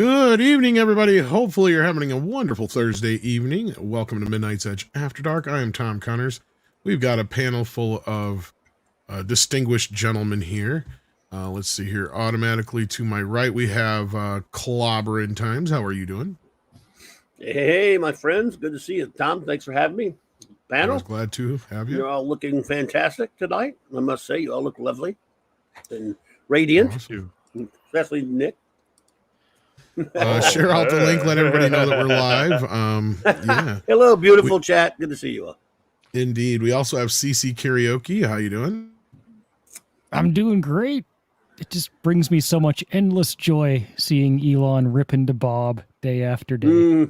Good evening, everybody. Hopefully, you're having a wonderful Thursday evening. Welcome to Midnight's Edge After Dark. I am Tom Connors. We've got a panel full of distinguished gentlemen here. Let's see here. Automatically to my right, we have Clobbering Times. How are you doing? Hey, my friends. Good to see you. Tom, thanks for having me. I Panel, was glad to have you. you're all looking fantastic tonight. I must say, you all look lovely and radiant, Awesome. especially Nick. Share out the link. Let everybody know that we're live. Yeah, Hello, beautiful chat. Good to see you all. indeed. We also have CC Karaoke. How you doing? I'm doing great. It just brings me so much endless joy seeing Elon rip into Bob day after day.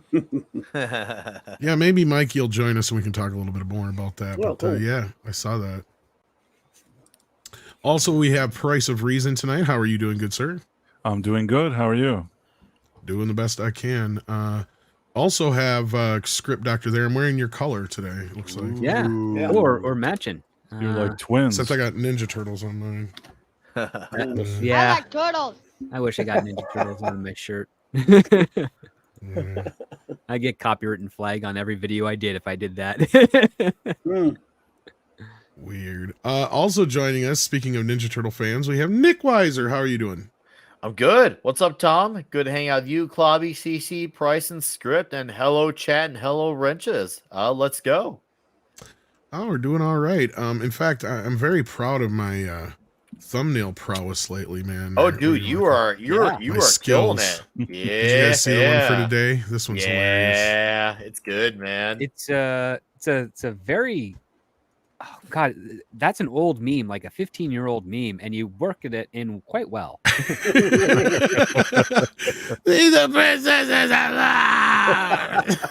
Yeah, maybe Mikey will join us and we can talk a little bit more about that. Well, But cool. yeah, I saw that. Also, we have Price of Reason tonight. How are you doing, good sir? I'm doing good. How are you? Doing the best I can. Also have Script Doctor there. I'm wearing your color today, it looks like. Yeah, Yeah. or matching. You're like twins. Except I got Ninja Turtles on mine. Yeah, I like turtles. I wish I got Ninja Turtles on my shirt. Yeah. I get copyright and flag on every video I did if I did that. Mm. Weird. Also joining us, speaking of Ninja Turtle fans, we have Nick Weiser. How are you doing? I'm good. What's up, Tom? Good to hang out with you, Clobby, CC, Price, and Script, and hello, chat, and hello, Wrenches. Let's go. Oh, we're doing all right. In fact, I'm very proud of my thumbnail prowess lately, man. Oh, dude, you are killing skills. it. Yeah. Did you guys see the one for today? This one's hilarious. Yeah, it's good, man. it's a very God, that's an old meme, like a 15-year-old meme, and you work at it in quite well. The princess is alive!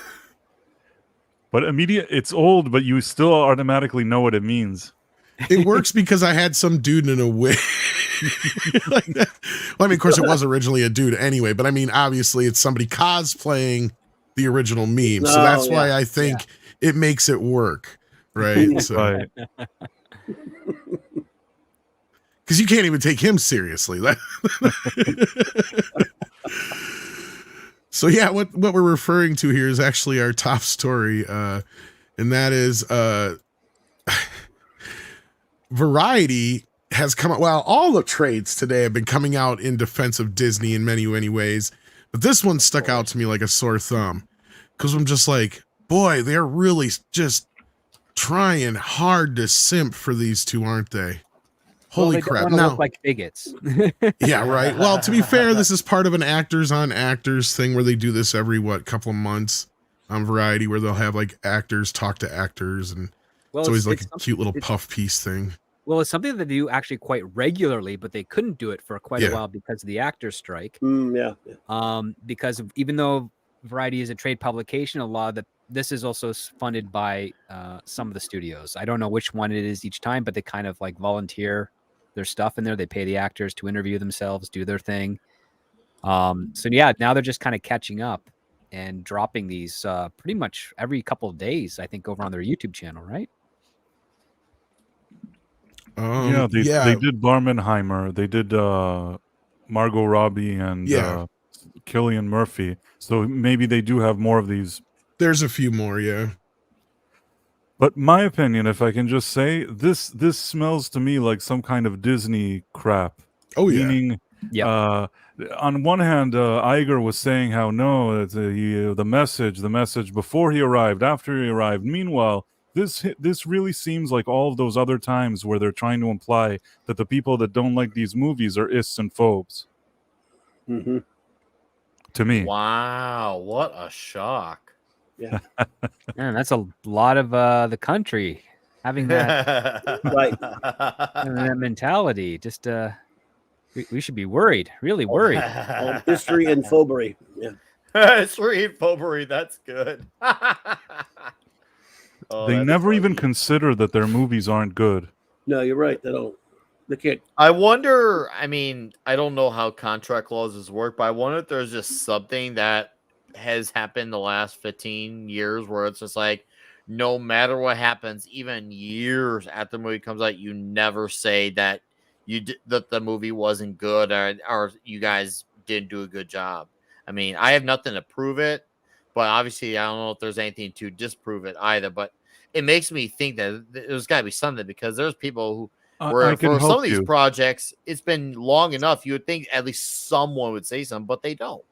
But it's old, but you still automatically know what it means. It works because I had some dude in a wig. Like that. Well, I mean, of course, it was originally a dude anyway, but I mean, obviously, it's somebody cosplaying the original meme. So Oh, that's yeah. why I think it makes it work, right? So, Right. because you can't even take him seriously. So yeah, what we're referring to here is actually our top story, and that is Variety has come out. Well, all the trades today have been coming out in defense of Disney in many, many ways, but this one stuck out to me like a sore thumb because I'm just like, boy, they're really just trying hard to simp for these two, aren't they? Holy They crap! don't wanna Now, look like bigots. yeah, right. Well, to be fair, this is part of an actors on actors thing where they do this every couple of months on Variety, where they'll have like actors talk to actors, and Well, it's always like a something- cute little it's- puff piece thing. Well, it's something that they do actually quite regularly, but they couldn't do it for quite Yeah. a while because of the actors' strike. Yeah. Because even though Variety is a trade publication, a lot of this is also funded by some of the studios. I don't know which one it is each time, but they kind of like volunteer their stuff in there. They pay the actors to interview themselves, do their thing. So yeah, now they're just kind of catching up and dropping these pretty much every couple of days, I think, over on their YouTube channel, right? Yeah, they did Barbenheimer. They did Margot Robbie and Cillian Murphy. So maybe they do have more of these. There's a few more, yeah. But my opinion, if I can just say, this smells to me like some kind of Disney crap. Oh yeah. Meaning, Yep. on one hand, Iger was saying how no, it's, the message before he arrived, after he arrived. Meanwhile, this really seems like all of those other times where they're trying to imply that the people that don't like these movies are ists and phobes. Mm-hmm. To me, Wow, what a shock. Yeah. Man, that's a lot of the country having that, Right. having that mentality. Just we should be worried, really worried. History and phobery. Yeah. Sweet Popery, that's good. Oh, they that's never even funny. consider that their movies aren't good. No, you're right. They don't. They can't. I wonder, I mean, I don't know how contract clauses work, but I wonder if there's just something that has happened the last 15 years where it's just like, no matter what happens, even years after the movie comes out, you never say that that the movie wasn't good or you guys didn't do a good job. I mean, I have nothing to prove it, but obviously I don't know if there's anything to disprove it either. But it makes me think that there's got to be something, because there's people who I can for some help of these you. projects, it's been long enough. You would think at least someone would say something, but they don't.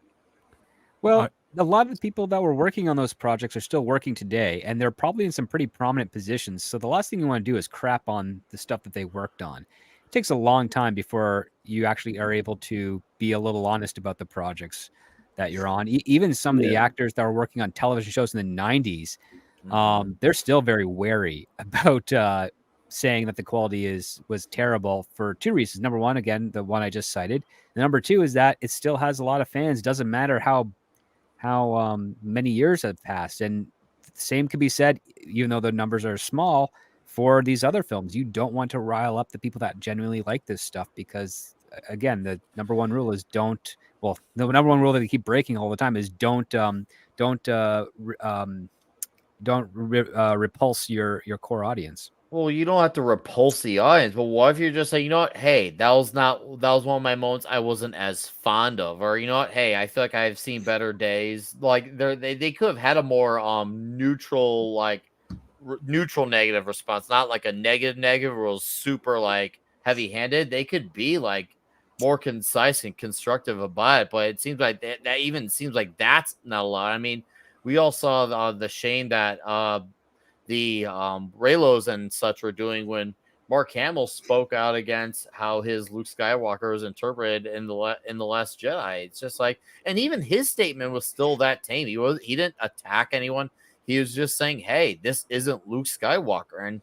Well, a lot of the people that were working on those projects are still working today, and they're probably in some pretty prominent positions. So the last thing you want to do is crap on the stuff that they worked on. It takes a long time before you actually are able to be a little honest about the projects that you're on. Even some of the actors that were working on television shows in the 90s, they're still very wary about saying that the quality was terrible for two reasons. Number one, again, the one I just cited. And number two is that it still has a lot of fans. It doesn't matter how many years have passed, and the same could be said, even though the numbers are small, for these other films. You don't want to rile up the people that genuinely like this stuff, because again, the number one rule is the number one rule that they keep breaking all the time is don't repulse your core audience. Well, you don't have to repulse the audience, but what if you're just like, you know what? Hey, that was one of my moments I wasn't as fond of, or you know what? Hey, I feel like I've seen better days. Like they could have had a more neutral, like neutral negative response, not like a negative where it was super like heavy handed. They could be like more concise and constructive about it, but it seems like that even seems like that's not a lot. I mean, we all saw the shame that the Raylos and such were doing when Mark Hamill spoke out against how his Luke Skywalker was interpreted in the Last Jedi. It's just like, and even his statement was still that tame. He didn't attack anyone. He was just saying, "Hey, this isn't Luke Skywalker," and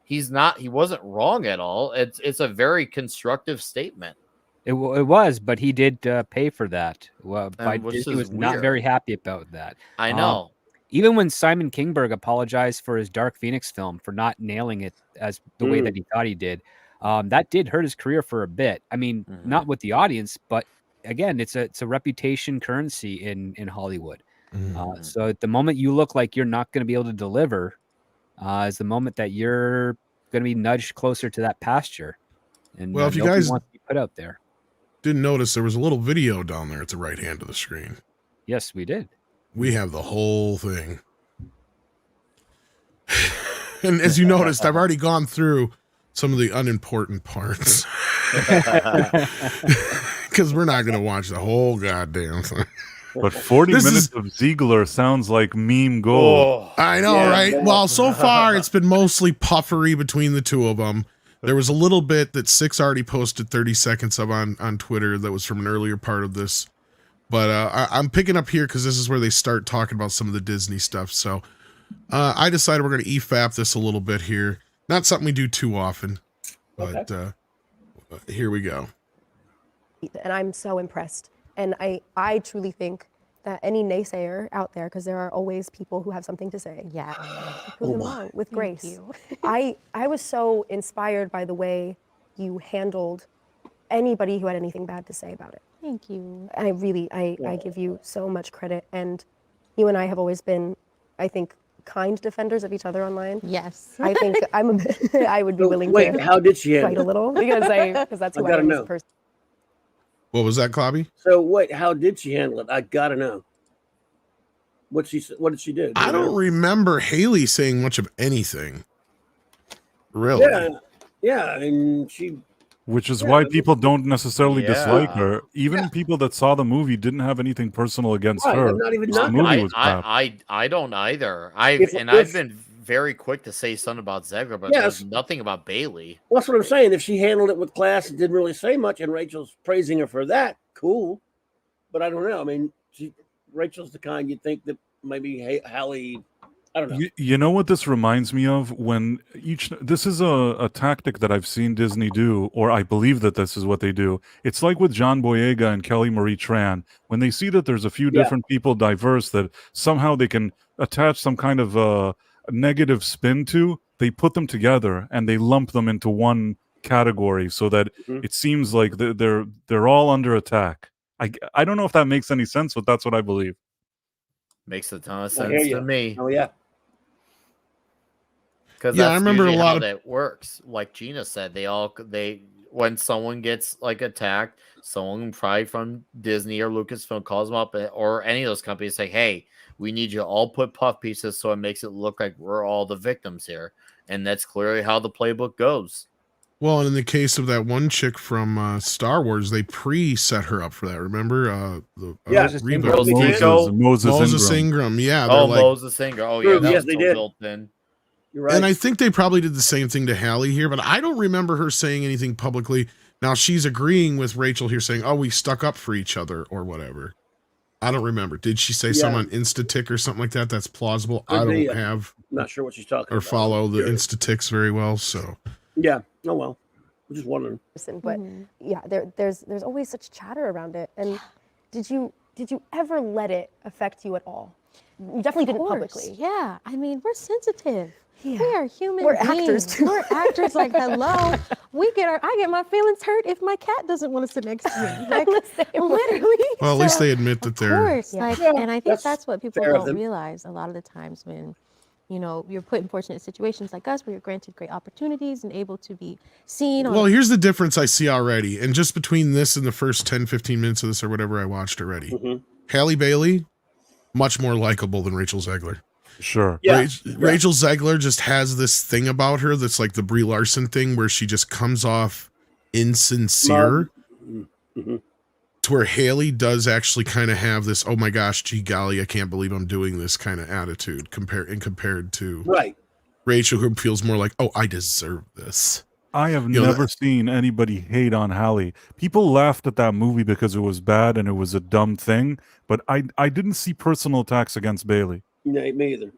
he wasn't wrong at all. It's a very constructive statement. It was, but he did pay for that. Well, Disney was not weird. very happy about that. I know. Even when Simon Kinberg apologized for his Dark Phoenix film for not nailing it as the way that he thought he did, that did hurt his career for a bit. I mean, not with the audience, but again, it's a reputation currency in Hollywood. So at the moment you look like you're not going to be able to deliver, is the moment that you're going to be nudged closer to that pasture. And well, if you nobody guys wants to be put out there. Didn't notice, there was a little video down there at the right hand of the screen. Yes, we did. We have the whole thing. And as you noticed, I've already gone through some of the unimportant parts. Because we're not going to watch the whole goddamn thing. But 40 minutes of Ziegler sounds like meme gold. I know, right? Well, so far it's been mostly puffery between the two of them. There was a little bit that Six already posted 30 seconds of on Twitter that was from an earlier part of this. But I'm picking up here because this is where they start talking about some of the Disney stuff. So I decided we're going to EFAP this a little bit here. Not something we do too often, but here we go. And I'm so impressed. And I truly think that any naysayer out there, because there are always people who have something to say, prove them wrong with grace. I was so inspired by the way you handled anybody who had anything bad to say about it. Thank you. I really, I give you so much credit. And you and I have always been, I think, kind defenders of each other online. Yes. I think I would be willing Wait, to how did she fight handle a little because that's who I gotta am as know. a person. What was that, Clobby? So wait, how did she handle it? I gotta know. What did she do? I don't remember Haley saying much of anything. Really? Yeah, and she. Which is why people don't necessarily dislike Yeah. her. Even people that saw the movie didn't have anything personal against Right, her. I'm not even Just the knocking movie it. was crap. I don't either. If- I've been very quick to say something about Zegler, but Yes. there's nothing about Bailey. Well, that's what I'm saying. If she handled it with class and didn't really say much, and Rachel's praising her for that, cool. But I don't know. I mean, Rachel's the kind you'd think that maybe Hallie. I don't know. You know what this reminds me of? When this is a tactic that I've seen Disney do, or I believe that this is what they do. It's like with John Boyega and Kelly Marie Tran. When they see that there's a few different people diverse that somehow they can attach some kind of a negative spin to, they put them together and they lump them into one category so that it seems like they're all under attack. I don't know if that makes any sense, but that's what I believe. Makes a ton of I hear sense you. to me. Oh yeah. Because Yeah, I remember a lot how of- that works. Like Gina said, they when someone gets like attacked, someone probably from Disney or Lucasfilm calls them up, or any of those companies, say, "Hey, we need you to all put puff pieces so it makes it look like we're all the victims here," and that's clearly how the playbook goes. Well, and in the case of that one chick from Star Wars, they pre-set her up for that. Remember? Yes, Reba. Moses Ingram. Yeah. Oh, They're like, Moses Ingram. Oh, yeah, that yes, was they so did. built in. You're right. and I think they probably did the same thing to Hallie here, but I don't remember her saying anything publicly. Now she's agreeing with Rachel here, saying, "Oh, we stuck up for each other" or whatever. I don't remember. Did she say something on Instatick or something like that? That's plausible. I don't have not sure what she's talking or about. follow the Instaticks very well, so Yeah. Oh well. I'm just wondering. But yeah, there's always such chatter around it. And did you ever let it affect you at all? You definitely didn't publicly. Yeah, I mean, we're sensitive. Yeah. We are human We're beings. actors too. We're actors. Like, hello, I get my feelings hurt if my cat doesn't want to sit next to me. Like, literally. well, at least they admit that Of they're course, Yeah. like, Yeah, and I think that's that's what people fair of don't them. realize a lot of the times when, you're put in fortunate situations like us, where you're granted great opportunities and able to be seen. Well, here's the difference I see already. And just between this and the first 10, 15 minutes of this or whatever I watched already. Halle Bailey, much more likable than Rachel Zegler. Sure. Yeah. Rachel Zegler just has this thing about her that's like the Brie Larson thing where she just comes off insincere. To where Haley does actually kind of have this, oh my gosh, gee golly, I can't believe I'm doing this kind of attitude compared to Right. Rachel, who feels more like, oh, I deserve this. I have never seen anybody hate on Hallie. People laughed at that movie because it was bad and it was a dumb thing, but I didn't see personal attacks against Bailey. No, me either.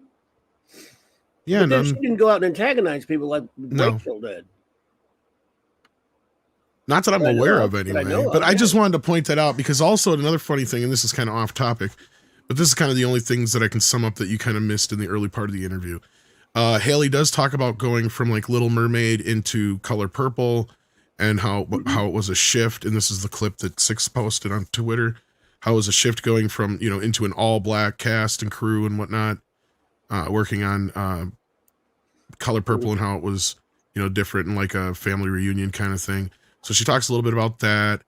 Yeah, But then none. she didn't go out and antagonize people like Rachel did. Not that I'm That I aware know of of, that anyway. I know of, But I yeah. just wanted to point that out because also another funny thing, and this is kind of off topic, but this is kind of the only things that I can sum up that you kind of missed in the early part of the interview. Haley does talk about going from like Little Mermaid into Color Purple and how it was a shift. And this is the clip that Six posted on Twitter. How it was a shift going from, into an all black cast and crew and whatnot, working on Color Purple and how it was, different and like a family reunion kind of thing. So she talks a little bit about that,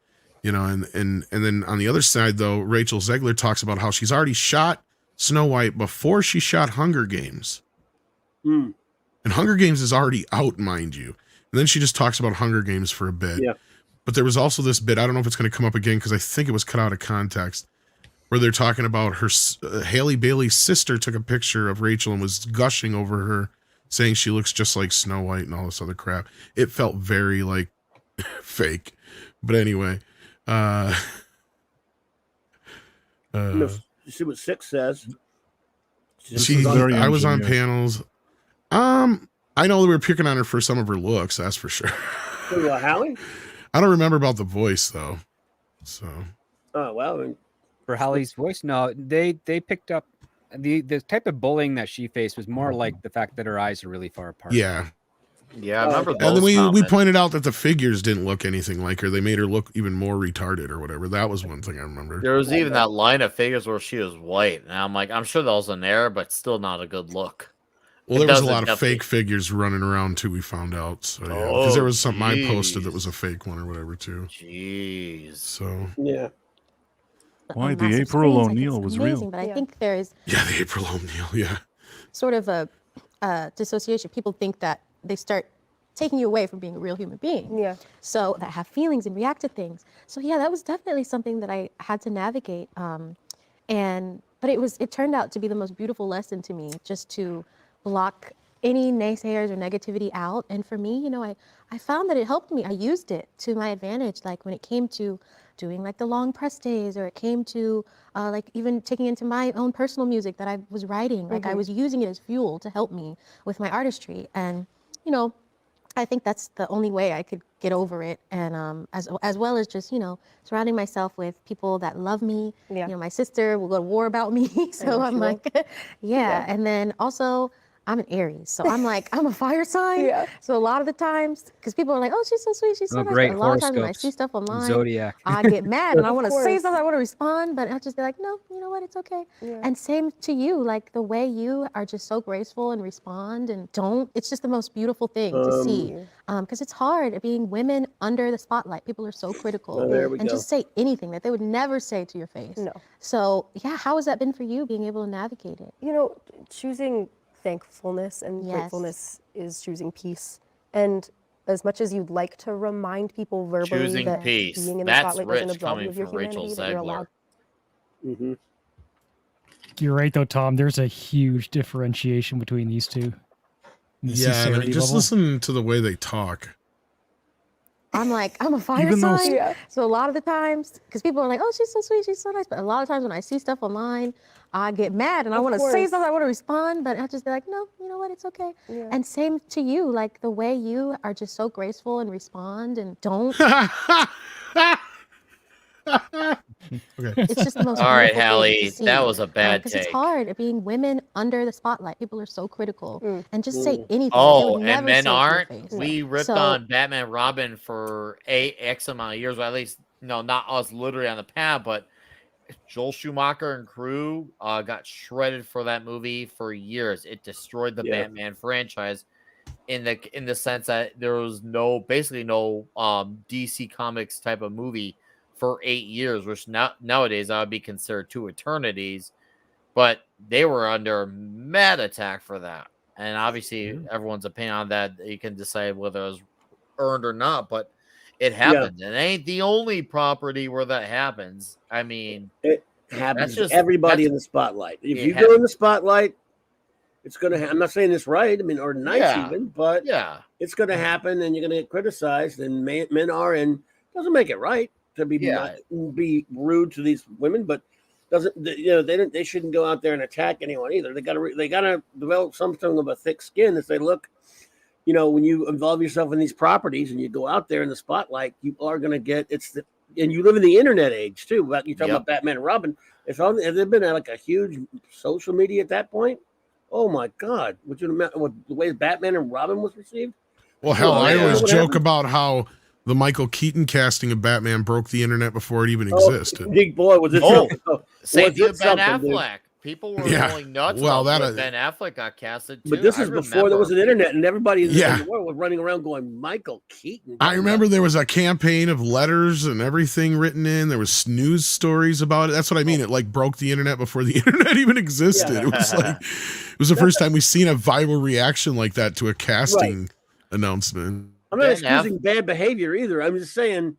and then on the other side though, Rachel Zegler talks about how she's already shot Snow White before she shot Hunger Games. And Hunger Games is already out, mind you. And then she just talks about Hunger Games for a bit. Yeah. But there was also this bit, I don't know if it's going to come up again because I think it was cut out of context, where they're talking about her, Halle Bailey's sister took a picture of Rachel and was gushing over her, saying she looks just like Snow White and all this other crap. It felt very like fake. But anyway, You see what Six says. I was on panels. I know that we were picking on her for some of her looks, that's for sure. Hallie? I don't remember about the voice though. So. Oh well. I mean, For Hallie's voice, no, they picked up the type of bullying that she faced was more like the fact that her eyes are really far apart. Yeah. Yeah, I remember And then we comments. pointed out that the figures didn't look anything like her. They made her look even more retarded or whatever. That was one thing I remember. There was even that line of figures where she was white, and I'm like, I'm sure that was an error, but still not a good look. Well, It there was a doesn't lot of definitely- fake figures running around too. We found out, so yeah, because there was something I posted that jeez. was a fake one or whatever too. Jeez. So yeah. Why, on the massive April screens, O'Neil it's was amazing, real. But I think there's yeah, the April O'Neil, yeah. sort of a dissociation. People think that they start taking you away from being a real human being. Yeah. So that have feelings and react to things. So yeah, that was definitely something that I had to navigate. But it turned out to be the most beautiful lesson to me, just to block any naysayers or negativity out. And for me, I found that it helped me. I used it to my advantage. Like when it came to doing like the long press days, or it came to like even taking into my own personal music that I was writing. Like I was using it as fuel to help me with my artistry. And, I think that's the only way I could get over it. And as well as just, surrounding myself with people that love me. Yeah. My sister will go to war about me. So I'm like, yeah. And then also I'm an Aries, so I'm like, I'm a fire sign. Yeah. So a lot of the times, because people are like, oh, she's so sweet, she's so Oh, nice. great But a lot of times when I horoscopes. see stuff online, Zodiac. I get mad and I Of want to say course. something, I want to respond, but I'll just be like, no, you know what, it's okay. Yeah. And same to you, like the way you are just so graceful and respond and don't, it's just the most beautiful thing to see. Because it's hard being women under the spotlight. People are so critical Oh, there we and go. just say anything that they would never say to your face. No. So yeah, how has that been for you being able to navigate it? You know, choosing thankfulness and Yes. gratefulness is choosing peace. And as much as you'd like to remind people verbally Choosing that peace. being in the That's spotlight doesn't rich absolve you coming of your from Rachel humanity, that you're allowed. Zegler. Mhm. You're right though, Tom. There's a huge differentiation between these two. The Yeah, and sincerity just level. listen to the way they talk. I'm like, I'm a fire Even though- sign. Yeah. So a lot of the times, because people are like, oh, she's so sweet, she's so nice. But a lot of times when I see stuff online, I get mad and I Of want to say course. something, I want to respond, but I'll just be like, no, you know what, it's okay. Yeah. And same to you, like the way you are just so graceful and respond and don't, Okay. it's just the most All right, beautiful thing Hallie, to see. that was a bad Because take. it's hard being women under the spotlight. People are so critical and just say Mm. anything. that they Oh, would never and men say to your aren't. face. We ripped So- on Batman Robin for X amount of years, or at least not us literally on the pad, but Joel Schumacher and crew got shredded for that movie for years. It destroyed the Yeah. Batman franchise in the sense that there was basically no DC Comics type of movie for 8 years, which nowadays that would be considered 2 eternities. But they were under mad attack for that. And obviously everyone's opinion on that, you can decide whether it was earned or not, but it happened. And it ain't the only property where that happens. I mean, It happens just- to everybody that's- in the spotlight. If it you hap- go in the spotlight, it's going to I'm not saying this right, I mean, or nice Yeah. even, but yeah. it's going to happen and you're going to get criticized. And men are, and doesn't make it right to be Yeah. be rude to these women, but doesn't they shouldn't go out there and attack anyone either. They got to develop something of a thick skin to say, look, when you involve yourself in these properties and you go out there in the spotlight, you are going to get and you live in the internet age too. About you talking Yep. about Batman and Robin. Has there been like a huge social media at that point? Oh my God! Would you imagine what the way Batman and Robin was received? Well, hell, Oh, I yeah. always What joke happened? about how the Michael Keaton casting of Batman broke the internet before it even Oh, existed. big boy, was it? Oh, something? Same Was thing it with Ben something, dude? Affleck. People were Yeah. going nuts Well, about that when is- Ben Affleck got casted too. But this I is before there was an remember. internet, and everybody in the, Yeah. in the world was running around going, "Michael Keaton." I remember there was a campaign of letters and everything written in. There was news stories about it. That's what I mean. It like broke the internet before the internet even existed. Yeah. It was like it was the first time we've seen a viral reaction like that to a casting announcement. I'm not Ben excusing bad behavior either. I'm just saying,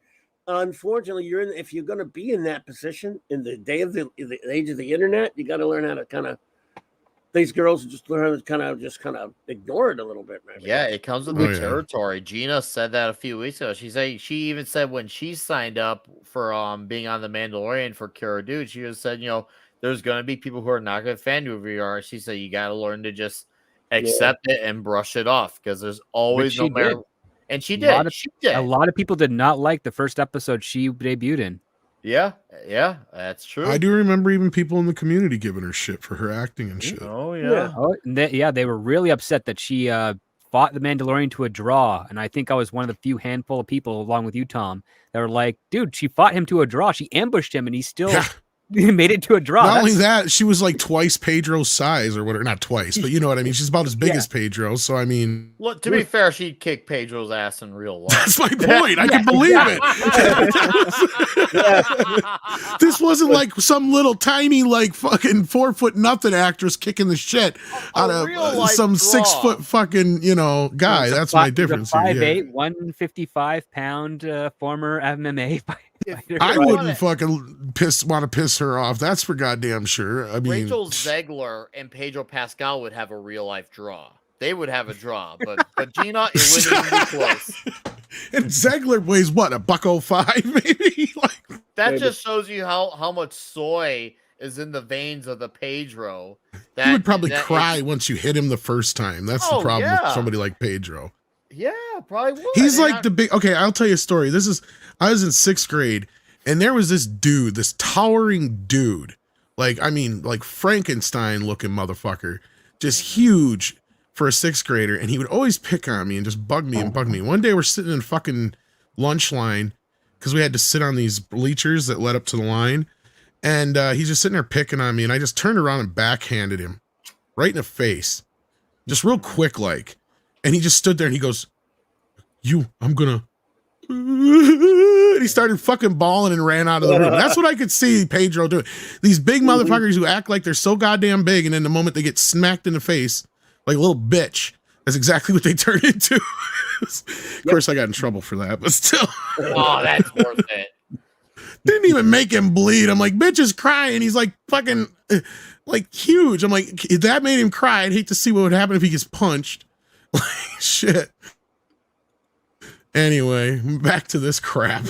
unfortunately, if you're going to be in that position in the day of the age of the internet, you got to learn how to kind of. These girls just learn how to kind of ignore it a little bit, maybe. Yeah, it comes with Oh, the yeah. territory. Gina said that a few weeks ago. She even said when she signed up for being on the Mandalorian for Cara Dune, she just said, there's gonna be people who are not gonna fan you who you are. She said you gotta learn to just accept it and brush it off because there's always she no matter. did. And she A did. lot of- She did. A lot of people did not like the first episode she debuted in. Yeah, that's true. I do remember even people in the community giving her shit for her acting and shit. Oh Yeah. yeah. Oh, and they were really upset that she fought the Mandalorian to a draw, and I think I was one of the few handful of people, along with you, Tom, that were like, "Dude, she fought him to a draw. She ambushed him, and he still Yeah. made it to a draw." Not only That's- that, she was like twice Pedro's size or whatever. Not twice, but you know what I mean. She's about as big Yeah. as Pedro. So I mean, Look, to be fair, she'd kick Pedro's ass in real life. that's my point. I can believe it. This wasn't like some little tiny, like fucking 4 foot nothing actress kicking the shit out of real-life some draw. 6 foot fucking guy. That's my difference. Here, yeah. 5'8", 155-pound former MMA fighter. I Right. wouldn't fucking want to piss her off. That's for goddamn sure. I mean, Rachel Zegler and Pedro Pascal would have a real life draw. They would have a draw, but Gina, it wouldn't even be close. and Zegler weighs what, $105 maybe? Like, That Maybe. just shows you how much soy is in the veins of the Pedro. he would probably that cry it- once you hit him the first time. That's the Oh, problem yeah. with somebody like Pedro. Yeah, probably would. He's And like the big. Okay, I'll tell you a story. I was in 6th grade, and there was this dude, this towering dude, like Frankenstein looking motherfucker, just huge. for a 6th grader, and he would always pick on me and just bug me and bug me. One day we're sitting in fucking lunch line because we had to sit on these bleachers that led up to the line, and he's just sitting there picking on me, and I just turned around and backhanded him right in the face, just real quick like, and he just stood there and he goes, I'm gonna, and he started fucking bawling and ran out of the room. That's what I could see Pedro doing. These big motherfuckers who act like they're so goddamn big, and then the moment they get smacked in the face like a little bitch, that's exactly what they turn into. Of course, I got in trouble for that, but still. Oh, that's worth it. Didn't even make him bleed. I'm like, bitch is crying. He's like fucking like huge. I'm like, if that made him cry, I'd hate to see what would happen if he gets punched. Like, shit. Anyway, back to this crap.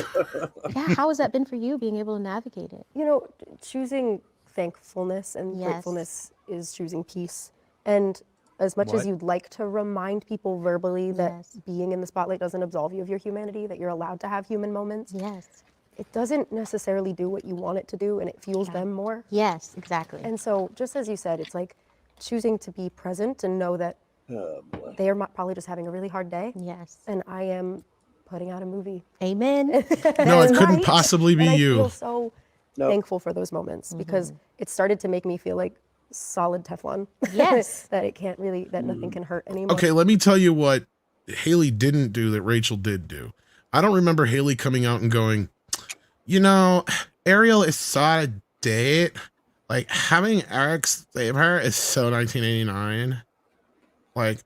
Yeah, how has that been for you, being able to navigate it? You know, choosing thankfulness and Yes. gratefulness is choosing peace. And as much as you'd like to remind people verbally that Yes. being in the spotlight doesn't absolve you of your humanity, that you're allowed to have human moments, Yes. it doesn't necessarily do what you want it to do, and it fuels them more. Yes, exactly. And so, just as you said, it's like choosing to be present and know that Oh boy. they are probably just having a really hard day, yes. and I am putting out a movie. Amen. No, it couldn't Right? possibly be And I you. feel so No. thankful for those moments because it started to make me feel like solid Teflon. Yes. That it can't really, that nothing can hurt anymore. Okay, let me tell you what Haley didn't do that Rachel did do. I don't remember Haley coming out and going, you know, Ariel is so out of date. Like, having Eric save her is so 1989. Like,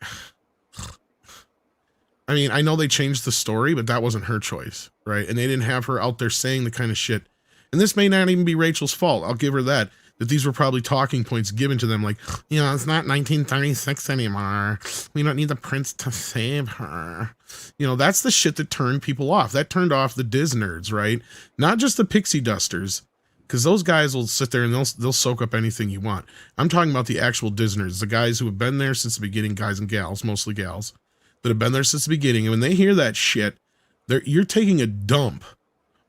I mean, I know they changed the story, but that wasn't her choice, right? And they didn't have her out there saying the kind of shit. And this may not even be Rachel's fault. I'll give her that these were probably talking points given to them, like, you know, it's not 1936 anymore. We don't need the prince to save her. You know, that's the shit that turned people off. That turned off the Diz nerds, right? Not just the pixie dusters, because those guys will sit there and they'll soak up anything you want. I'm talking about the actual Diz nerds, the guys who have been there since the beginning, guys and gals, mostly gals, that have been there since the beginning. And when they hear that shit, you're taking a dump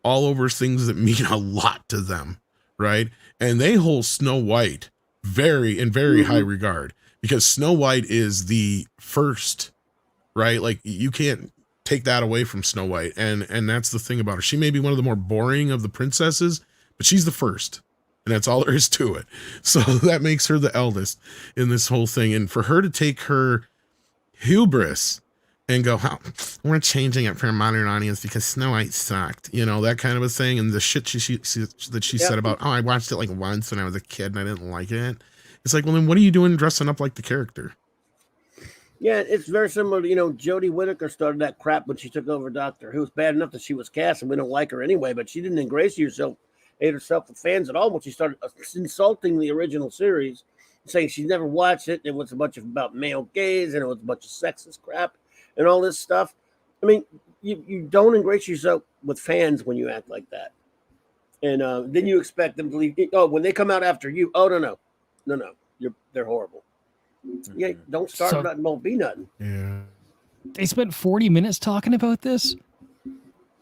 all over things that mean a lot to them, right? And they hold Snow White in very high regard, because Snow White is the first, right? Like, you can't take that away from Snow White. And that's the thing about her. She may be one of the more boring of the princesses, but she's the first. And that's all there is to it. So that makes her the eldest in this whole thing. And for her to take her hubris and go, oh, we're changing it for a modern audience because Snow White sucked, you know, that kind of a thing. And the shit that she said about, oh, I watched it like once when I was a kid and I didn't like it. It's like, well, then what are you doing dressing up like the character? Yeah, it's very similar to, you know, Jodie Whittaker started that crap when she took over Doctor Who. It was bad enough that she was cast and we don't like her anyway, but she didn't ingratiate herself with fans at all when she started insulting the original series, saying she never watched it. It was a bunch of about male gays and it was a bunch of sexist crap and all this stuff. I mean, you don't ingratiate yourself with fans when you act like that. And then you expect them to leave. Oh, when they come out after you, oh, no, they're horrible. Yeah, don't start nothing, won't be nothing. Yeah. They spent 40 minutes talking about this.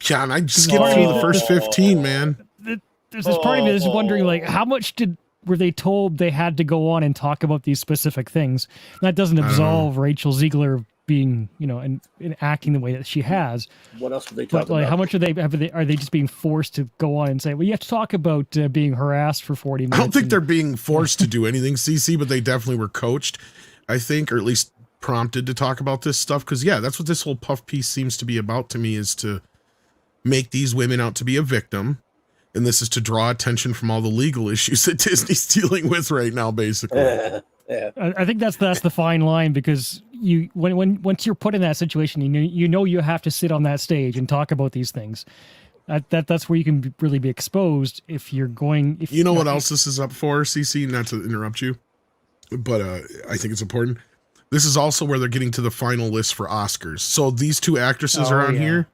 Yeah, and I skipped through the first 15, man. There's this part of me that's wondering, like, how much were they told they had to go on and talk about these specific things? That doesn't absolve Rachel Ziegler being, you know, and acting the way that she has. What else would they talk But like, about? how much are they just being forced to go on and say, well, you have to talk about being harassed for 40 minutes? I don't think they're being forced to do anything, CC, but they definitely were coached, I think, or at least prompted to talk about this stuff. Because, yeah, that's what this whole puff piece seems to be about to me, is to make these women out to be a victim. And this is to draw attention from all the legal issues that Disney's dealing with right now, basically. Yeah. I think that's the fine line, because once you're put in that situation, you know you have to sit on that stage and talk about these things. That's where you can really be exposed if you're going. You know what else this is up for, CC? Not to interrupt you, but I think it's important. This is also where they're getting to the final list for Oscars. So these two actresses are on here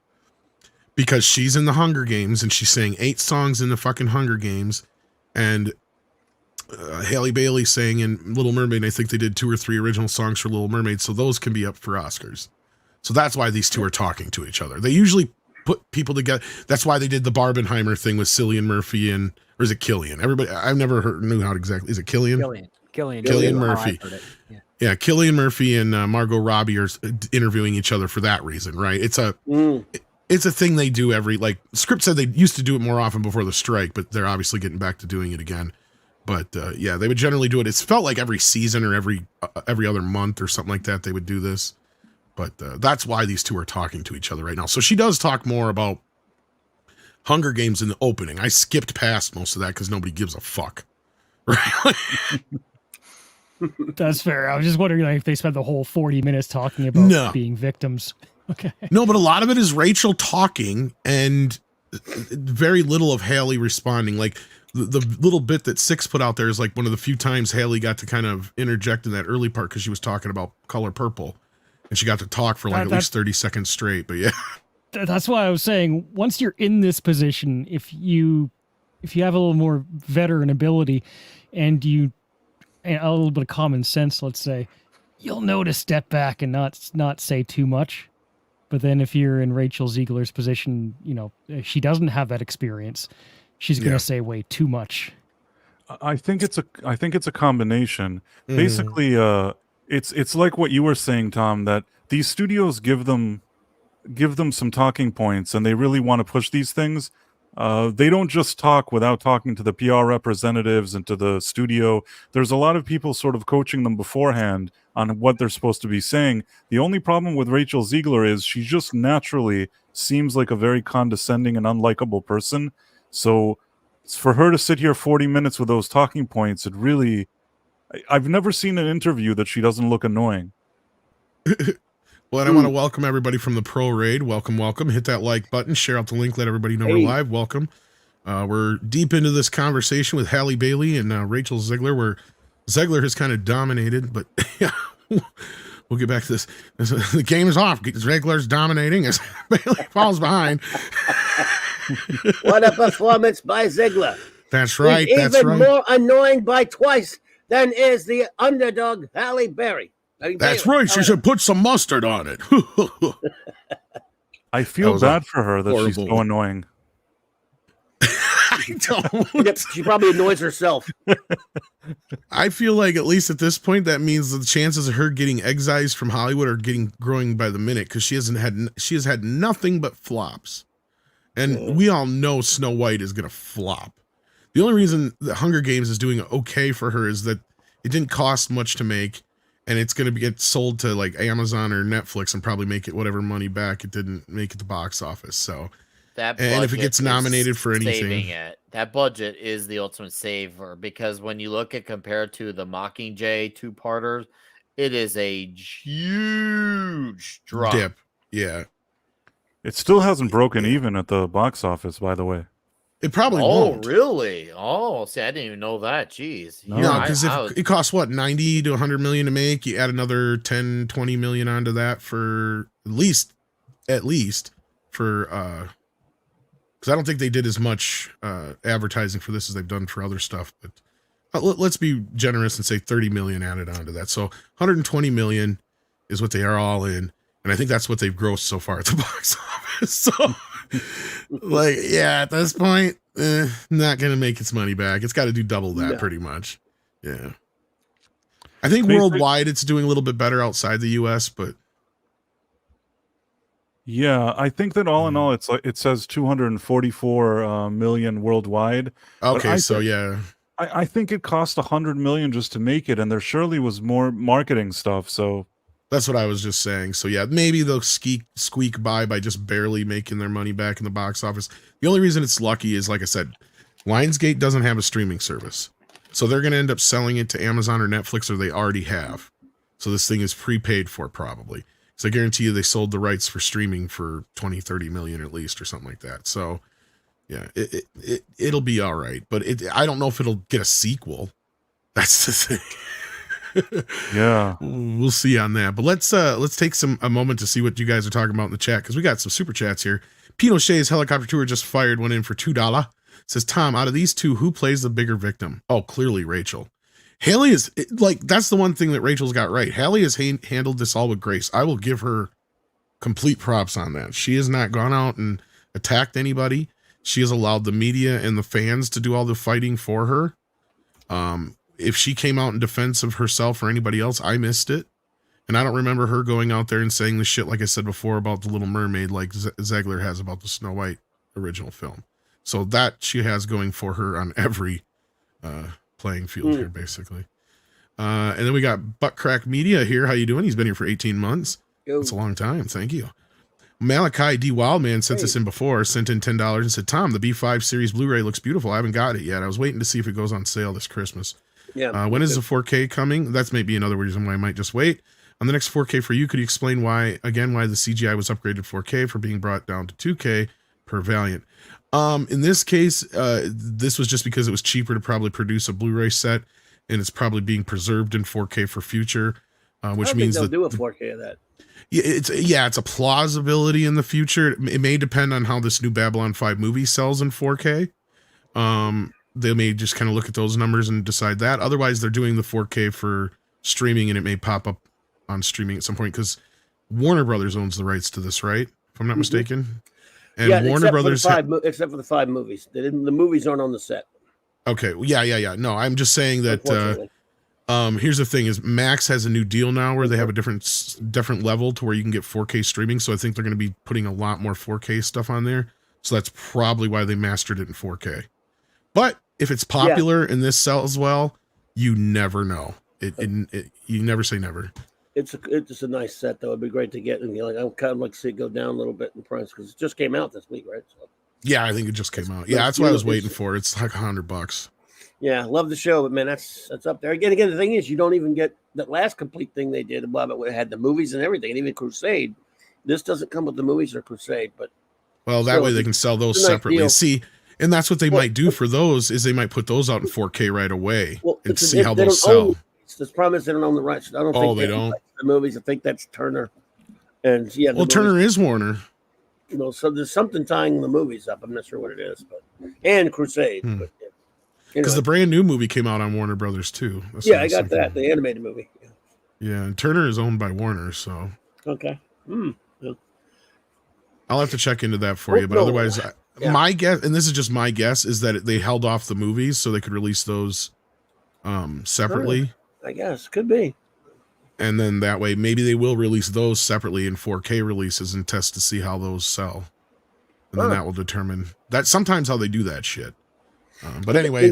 because she's in the Hunger Games and she sang 8 songs in the fucking Hunger Games, and Halle Bailey sang in Little Mermaid. I think they did 2 or 3 original songs for Little Mermaid, so those can be up for Oscars. So that's why these two are talking to each other. They usually put people together. That's why they did the Barbenheimer thing with Cillian Murphy or is it Killian? Everybody, I've never knew how exactly. Is it Killian? Killian Murphy. Yeah, Cillian Murphy and Margot Robbie are interviewing each other for that reason, right? It's a thing they do every, like, Script said they used to do it more often before the strike, but they're obviously getting back to doing it again. But yeah, they would generally do it. It's felt like every season or every other month or something like that they would do this. But that's why these two are talking to each other right now. So she does talk more about Hunger Games in the opening. I skipped past most of that because nobody gives a fuck. Right? That's fair. I was just wondering like, if they spent the whole 40 minutes talking about being victims. Okay. No, but a lot of it is Rachel talking and very little of Haley responding. Like the little bit that Six put out there is like one of the few times Haley got to kind of interject in that early part because she was talking about Color Purple. And she got to talk for like at least 30 seconds straight. But yeah. That's why I was saying, once you're in this position, if you have a little more veteran ability and a little bit of common sense, let's say, you'll know to step back and not say too much. But then if you're in Rachel Ziegler's position, if she doesn't have that experience, she's going to say way too much. I think it's a combination. Basically, it's like what you were saying, Tom, that these studios give them some talking points and they really want to push these things. They don't just talk without talking to the PR representatives and to the studio. There's a lot of people sort of coaching them beforehand on what they're supposed to be saying. The only problem with Rachel Ziegler is she just naturally seems like a very condescending and unlikable person. So for her to sit here 40 minutes with those talking points, I've never seen an interview that she doesn't look annoying. Well, and I want to welcome everybody from the Pro Raid. Welcome. Hit that like button, share out the link, let everybody know we're live. Welcome. We're deep into this conversation with Halle Bailey and Rachel Ziegler, where Ziegler has kind of dominated, but yeah, we'll get back to this. The game is off. Ziegler's dominating as Bailey falls behind. What a performance by Ziegler. That's right. He's that's even right. more annoying by twice than is the underdog Halle Berry. That's right. She should put some mustard on it. I feel bad for her that horrible. She's so annoying. I don't. She probably annoys herself. I feel like at least at this point, that means the chances of her getting excised from Hollywood are growing by the minute because she has had nothing but flops, and we all know Snow White is gonna flop. The only reason the Hunger Games is doing okay for her is that it didn't cost much to make. And it's going to get sold to like Amazon or Netflix and probably make it whatever money back it didn't make at the box office. So, and if it gets nominated for anything, that budget is the ultimate saver because when you look at compared to the Mockingjay 2-parters, it is a huge drop. Dip. Yeah. It still hasn't broken even at the box office, by the way. It probably won't. Oh, really? Oh, see, I didn't even know that. Jeez. No, because it costs what, 90 to 100 million to make. You add another 10, 20 million onto that for at least for because I don't think they did as much advertising for this as they've done for other stuff. But let's be generous and say 30 million added onto that. So 120 million is what they are all in, and I think that's what they've grossed so far at the box office. So. Like, yeah, at this point, not gonna make its money back. It's got to do double that pretty much. Yeah, I think worldwide it's doing a little bit better outside the U.S., but yeah, I think that all in all, it's like it says 244 million worldwide. Okay, so yeah, I think it cost 100 million just to make it, and there surely was more marketing stuff. So. That's what I was just saying. So yeah, maybe they'll squeak by just barely making their money back in the box office. The only reason it's lucky is, like I said, Lionsgate doesn't have a streaming service. So they're going to end up selling it to Amazon or Netflix, or they already have. So this thing is prepaid for probably. So I guarantee you they sold the rights for streaming for 20, 30 million at least or something like that. So yeah, it'll be all right. But I don't know if it'll get a sequel. That's the thing. Yeah, we'll see on that. But let's take a moment to see what you guys are talking about in the chat, because we got some super chats here. Pinochet's helicopter tour just fired one in for $2. Says, Tom, out of these two, who plays the bigger victim? Oh, clearly Rachel. Haley is like, that's the one thing that Rachel's got right. Haley has handled this all with grace. I will give her complete props on that. She has not gone out and attacked anybody. She has allowed the media and the fans to do all the fighting for her. if she came out in defense of herself or anybody else, I missed it. And I don't remember her going out there and saying the shit, like I said before, about the Little Mermaid, like Zegler has about the Snow White original film. So that she has going for her on every playing field here, basically. And then we got Butt Crack Media here. How you doing? He's been here for 18 months. That's a long time. Thank you. Malachi D. Wildman sent this in before, sent in $10 and said, Tom, the B5 series Blu-ray looks beautiful. I haven't got it yet. I was waiting to see if it goes on sale this Christmas. Yeah. When is the 4K coming? That's maybe another reason why I might just wait. On the next 4K for you, could you explain why the CGI was upgraded 4K for being brought down to 2K per Valiant? In this case, this was just because it was cheaper to probably produce a Blu-ray set, and it's probably being preserved in 4K for future, which means they'll do a 4K of that. It's a plausibility in the future. It may depend on how this new Babylon 5 movie sells in 4K. They may just kind of look at those numbers and decide that. Otherwise, they're doing the 4K for streaming, and it may pop up on streaming at some point because Warner Brothers owns the rights to this, right? If I'm not mistaken. And Warner Brothers, except for the 5 movies, the movies aren't on the set. Okay, yeah. No, I'm just saying that. Here's the thing: is Max has a new deal now where they have a different level to where you can get 4K streaming. So I think they're going to be putting a lot more 4K stuff on there. So that's probably why they mastered it in 4K. But if it's popular and this sells well, you never know. You never say never. It's a nice set though. It'd be great to get, and I kind of like to see it go down a little bit in price because it just came out this week, right? So. Yeah, I think it just came out. Yeah, that's what I was waiting for. It's like $100. Yeah, love the show, but man, that's up there. Again, the thing is, you don't even get that last complete thing they did. It had the movies and everything, and even Crusade. This doesn't come with the movies or Crusade, but that way they can sell those separately. Nice. See, and that's what they might do for those is they might put those out in 4K right away and see how those sell. The problem is they don't own the rights. I don't think they don't. The movies. I think that's Turner, and Turner is Warner. So there's something tying the movies up. I'm not sure what it is, and Crusade. But because the brand new movie came out on Warner Brothers too. I got that, the animated movie. Yeah, and Turner is owned by Warner, so okay. I'll have to check into that for you, but otherwise, my guess, and this is just my guess, is that they held off the movies so they could release those separately. I guess could be. And then that way, maybe they will release those separately in 4K releases and test to see how those sell, and then that will determine that. Sometimes how they do that shit. But anyway,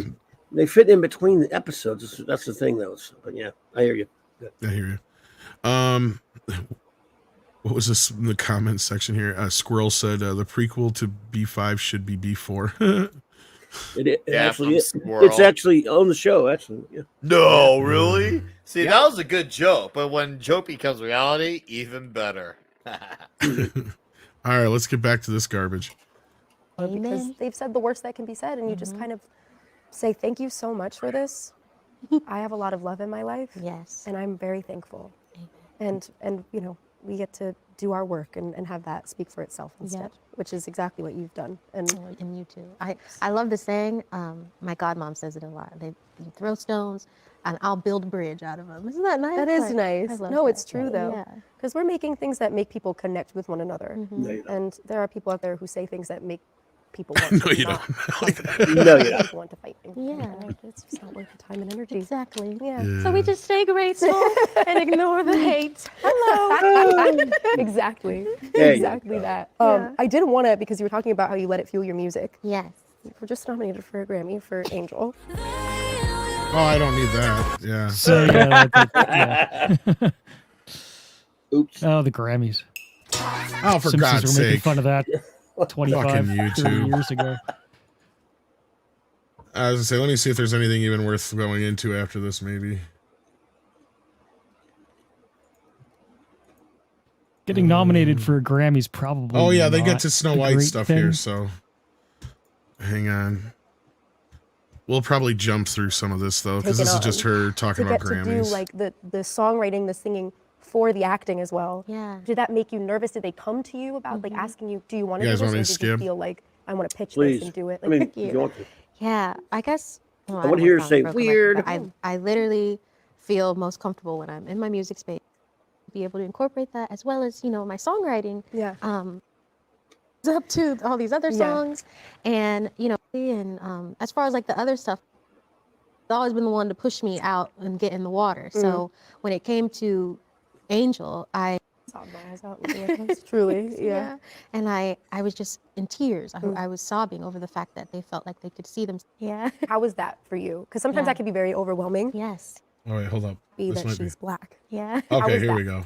they fit in between the episodes. That's the thing, though. But yeah, I hear you. I hear you. What was this in the comments section here? Squirrel said the prequel to B5 should be B4. It's actually on the show. Actually, yeah. No, really? See, that was a good joke, but when joke becomes reality, even better. All right, let's get back to this garbage. Because they've said the worst that can be said, and you just kind of say thank you so much for this. I have a lot of love in my life, and I'm very thankful. And we get to do our work and have that speak for itself instead, which is exactly what you've done. And you too. I love the saying. My godmom says it a lot. You throw stones, and I'll build a bridge out of them. Isn't that nice? That is nice. No, it's true though, because we're making things that make people connect with one another, and there are people out there who say things that make people want no, you don't. No, you don't. Want to fight. It's just not worth the time and energy. Exactly. Yeah. So we just stay grateful and ignore the hate. Hello. Exactly. Exactly that. I didn't want to, because you were talking about how you let it fuel your music. Yes. We're just nominated for a Grammy for Angel. Oh, I don't need that. Yeah. So Oops. Oh, the Grammys. Oh, for Simpsons God's were making sake. fun of that 25, 30 years ago. I was gonna say, let me see if there's anything even worth going into after this, maybe. Getting nominated for a Grammy's probably. Oh yeah, they get to not Snow a White great stuff thing. here, so hang on. We'll probably jump through some of this though, because this is just her talking about Grammys. To do like the songwriting, the singing for the acting as well. Yeah. Did that make you nervous? Did they come to you about like asking you, do you want to You do guys this, want me or to did you skip? feel like I want to pitch Please. this and do it? I mean, Like, if you want to. Yeah, I guess. Well, I want to hear her say weird. I literally feel most comfortable when I'm in my music space. Be able to incorporate that as well as my songwriting. Yeah. Up to all these other songs, and and as far as like the other stuff, always been the one to push me out and get in the water. So when it came to Angel, I Sobbed my eyes out looking at this, truly. Yeah. and I was just in tears. I was sobbing over the fact that they felt like they could see them. Yeah. How was that for you? Because sometimes Yeah. that can be very overwhelming. Yes. All right, hold up. Be This that might be. she's black. Yeah. Okay, was here that? we go.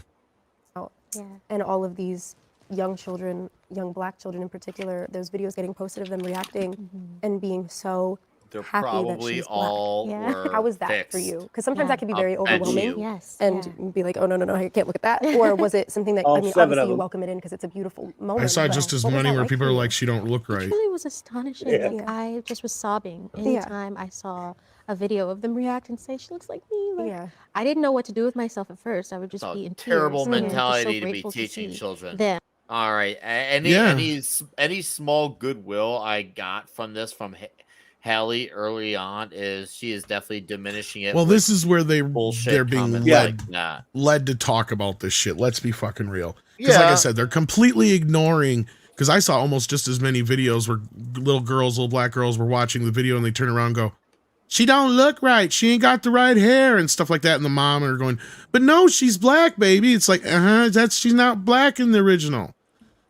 Yeah. And all of these young children, young black children in particular, there's videos getting posted of them reacting and being so They're happy that probably she's black. all Yeah. were How was that fixed. for you? Because sometimes Yeah. that can be I'll very bet overwhelming. you. Yes. And be like, oh, no, I can't look at that. Or was it something that, All I mean, 7 obviously of you them. welcome it in because it's a beautiful moment. I saw but just as what was many that where like people for are you? like, she don't look It right. truly was astonishing. Yeah. Like I just was sobbing anytime I saw a video of them react and say she looks like me. Like, Yeah. I didn't know what to do with myself at first. I would just It's a be in terrible tears. and just so mentality to be grateful teaching see children. them. All right. Yeah. Any small goodwill I got from this from Hallie early on is she is definitely diminishing it. Well, with this is where bullshit they're being comments led like that. led to talk about this shit. Let's be fucking real. Because like I Yeah. said, they're completely ignoring. Because I saw almost just as many videos where little black girls were watching the video and they turn around and go, "She don't look right. She ain't got the right hair," and stuff like that. And the mom are going, "But no, she's black, baby." It's like, she's not black in the original.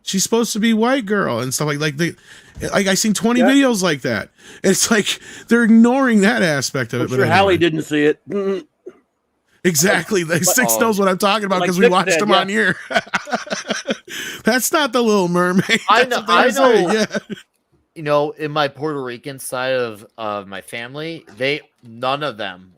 She's supposed to be white girl and stuff like they. Like I seen 20 Yeah. videos like that. It's like they're ignoring that aspect of I'm it. sure But Hallie anyway. didn't see it. Mm. Exactly. The Six knows what I'm talking about Like because we Nick watched said, them yeah. on here. That's not the Little Mermaid. I That's know- what they were I saying, know. Yeah. You know, in my Puerto Rican side of my family, none of them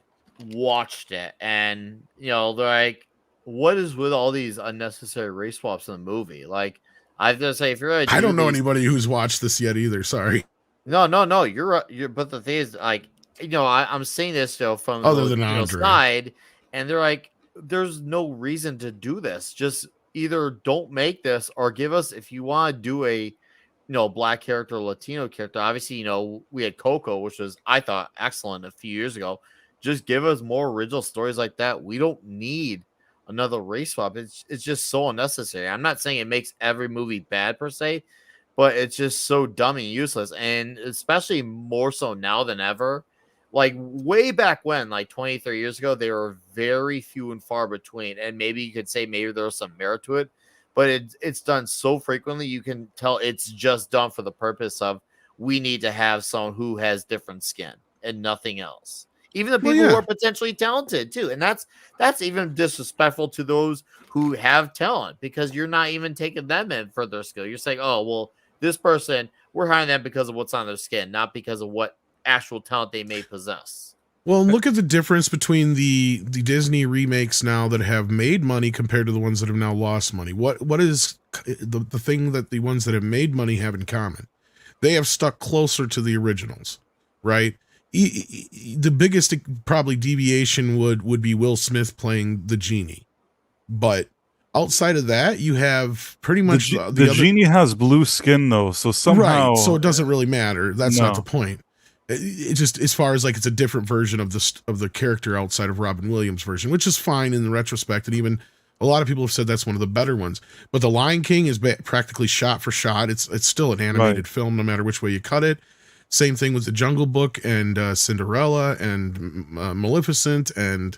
watched it, and they're like, "What is with all these unnecessary race swaps in the movie?" Like, I have to say, if you're gonna I don't know these- anybody who's watched this yet either. Sorry. No, you're right. But the thing is, like, I'm saying this from Other the than Latino Andre. side, and they're like, "There's no reason to do this. Just either don't make this, or give us if you want to do a." Black character, Latino character. Obviously, we had Coco, which was, I thought, excellent a few years ago. Just give us more original stories like that. We don't need another race swap. It's just so unnecessary. I'm not saying it makes every movie bad per se, but it's just so dumb and useless. And especially more so now than ever. Like way back when, like 20, 30 years ago, they were very few and far between. And maybe you could say maybe there was some merit to it. But it's done so frequently, you can tell it's just done for the purpose of we need to have someone who has different skin and nothing else. Even the people who are potentially talented too, and that's even disrespectful to those who have talent because you're not even taking them in for their skill. You're saying, "Oh, well, this person we're hiring them because of what's on their skin, not because of what actual talent they may possess." Well, look at the difference between the Disney remakes now that have made money compared to the ones that have now lost money. What is the thing that the ones that have made money have in common? They have stuck closer to the originals, right? The biggest probably deviation would be Will Smith playing the genie, but outside of that, you have pretty much the other, genie has blue skin though, so somehow right. So it doesn't really matter. That's not No. the point. It just as far as like it's a different version of the character outside of Robin Williams' version, which is fine in the retrospect, and even a lot of people have said that's one of the better ones. But The Lion King is practically shot for shot. It's still an animated film, no matter which way you cut it. Same thing with The Jungle Book and Cinderella and Maleficent and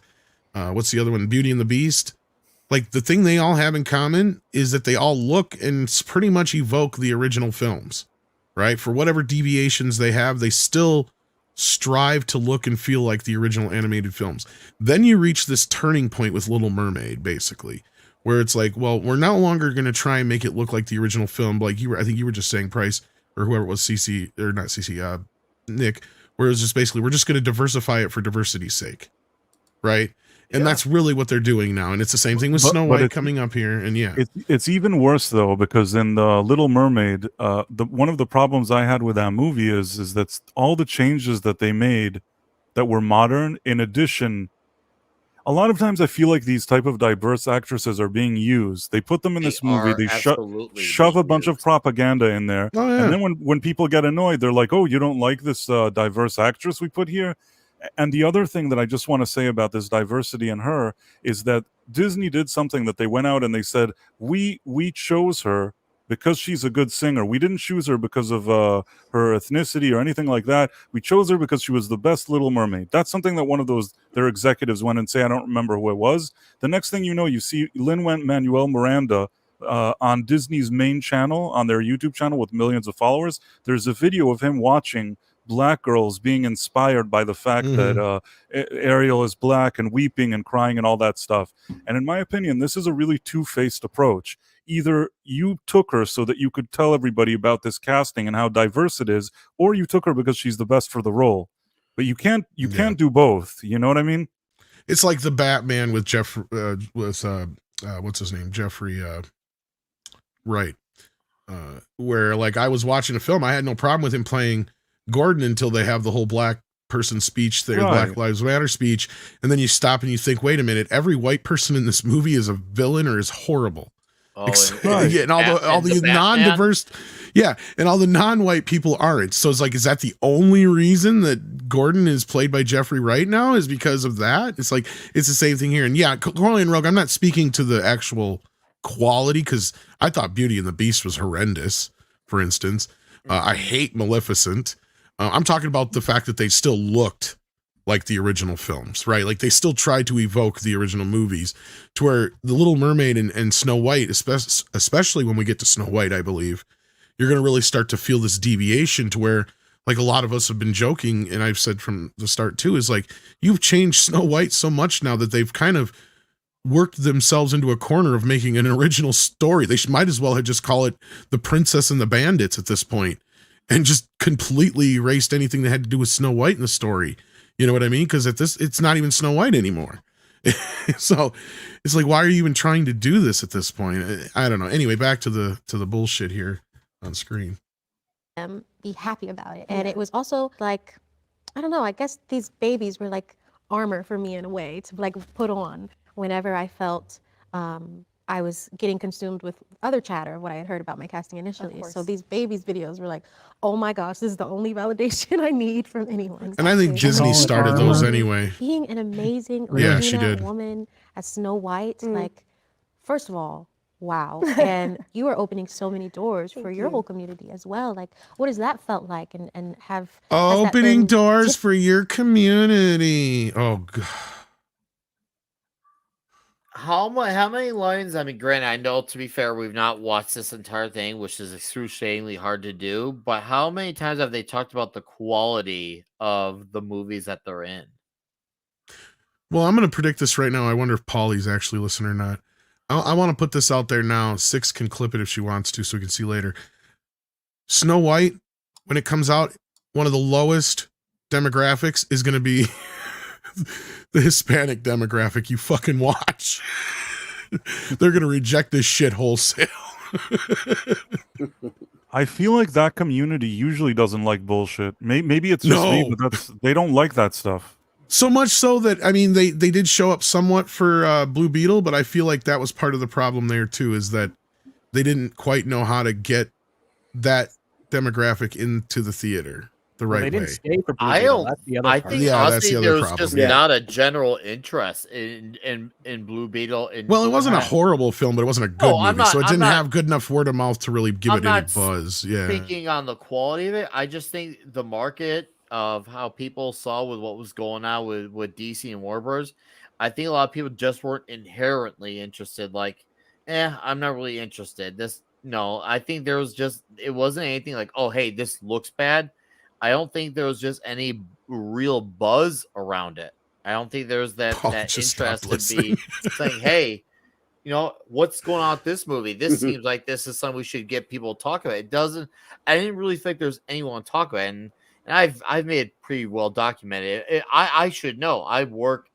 what's the other one? Beauty and the Beast. Like the thing they all have in common is that they all look and pretty much evoke the original films. Right? For whatever deviations they have, they still strive to look and feel like the original animated films. Then you reach this turning point with Little Mermaid, basically, where it's like, well, we're no longer going to try and make it look like the original film. Like I think you were just saying, Price, or whoever it was, Nick, where it's just basically, we're just going to diversify it for diversity's sake. Right? And that's really what they're doing now. And it's the same thing with Snow White coming up here. And it's even worse though, because in the Little Mermaid, one of the problems I had with that movie is that all the changes that they made that were modern, in addition, a lot of times I feel like these type of diverse actresses are being used. They put them in this movie, they shove a bunch of propaganda in there. Oh, yeah. And then when people get annoyed, they're like, "Oh, you don't like this diverse actress we put here?" And the other thing that I just want to say about this diversity in her is that Disney did something that they went out and they said, we chose her because she's a good singer. We didn't choose her because of her ethnicity or anything like that. We chose her because she was the best Little Mermaid. That's something that one of their executives went and say, I don't remember who it was. The next thing you know, you see Lin-Manuel Miranda on Disney's main channel, on their YouTube channel with millions of followers. There's a video of him watching Black girls being inspired by the fact that Ariel is Black and weeping and crying and all that stuff. And in my opinion, this is a really two-faced approach. Either you took her so that you could tell everybody about this casting and how diverse it is, or you took her because she's the best for the role. But you can't do both. You know what I mean? It's like the Batman with what's his name? Jeffrey Wright. Where like I was watching a film, I had no problem with him playing Gordon until they have the whole black person speech, their Black Lives Matter speech, and then you stop and you think, wait a minute, every white person in this movie is a villain or is horrible. Oh, and all the non-diverse, and all the non-white people aren't. So it's like, is that the only reason that Gordon is played by Jeffrey Wright now? Is because of that? It's like it's the same thing here. And yeah, Coralie and Rogue, I'm not speaking to the actual quality because I thought Beauty and the Beast was horrendous. For instance, I hate Maleficent. I'm talking about the fact that they still looked like the original films, right? Like they still tried to evoke the original movies, to where The Little Mermaid and Snow White, especially when we get to Snow White, I believe, you're going to really start to feel this deviation to where, like a lot of us have been joking, and I've said from the start too, is like, you've changed Snow White so much now that they've kind of worked themselves into a corner of making an original story. They might as well have just call it The Princess and the Bandits at this point, and just completely erased anything that had to do with Snow White in the story. You know what I mean? Because it's not even Snow White anymore. So it's like, why are you even trying to do this at this point? I don't know. Anyway, back to the bullshit here on screen. Be happy about it. And it was also like, I don't know, I guess these babies were like armor for me in a way to like put on whenever I felt I was getting consumed with other chatter of what I had heard about my casting initially. So these babies videos were like, oh my gosh, this is the only validation I need from anyone. And I think Disney started those anyway. Being an amazing she did. woman as Snow White, like, first of all, wow. And you are opening so many doors for your whole community as well. Like, what has that felt like? And has opening doors for your community. Oh, God. How many lines? I mean, granted, I know, to be fair, we've not watched this entire thing, which is excruciatingly hard to do, but how many times have they talked about the quality of the movies that they're in? Well, I'm going to predict this right now. I wonder if Paulie's actually listening or not. I want to put this out there now. Six can clip it if she wants to so we can see later. Snow White, when it comes out, one of the lowest demographics is going to be the Hispanic demographic. You fucking watch. They're going to reject this shit wholesale. I feel like that community usually doesn't like bullshit. Maybe it's just me, but they don't like that stuff. So much so that, I mean, they did show up somewhat for Blue Beetle, but I feel like that was part of the problem there too, is that they didn't quite know how to get that demographic into the theater the right way. They didn't stay for Blue Beetle. That's the other part. I think honestly there was just not a general interest in Blue Beetle. Well, it wasn't a horrible film, but it wasn't a good movie, so it didn't have good enough word of mouth to really give it any buzz. Yeah. Speaking on the quality of it, I just think the market of how people saw with what was going on with DC and Warner Bros., I think a lot of people just weren't inherently interested. Like, I'm not really interested. I think there was just, it wasn't anything like, oh, hey, this looks bad. I don't think there was just any real buzz around it. I don't think there was that interest to be saying, hey, what's going on with this movie? This seems like this is something we should get people to talk about. I didn't really think there's anyone to talk about. And I've made it pretty well documented. I should know. I work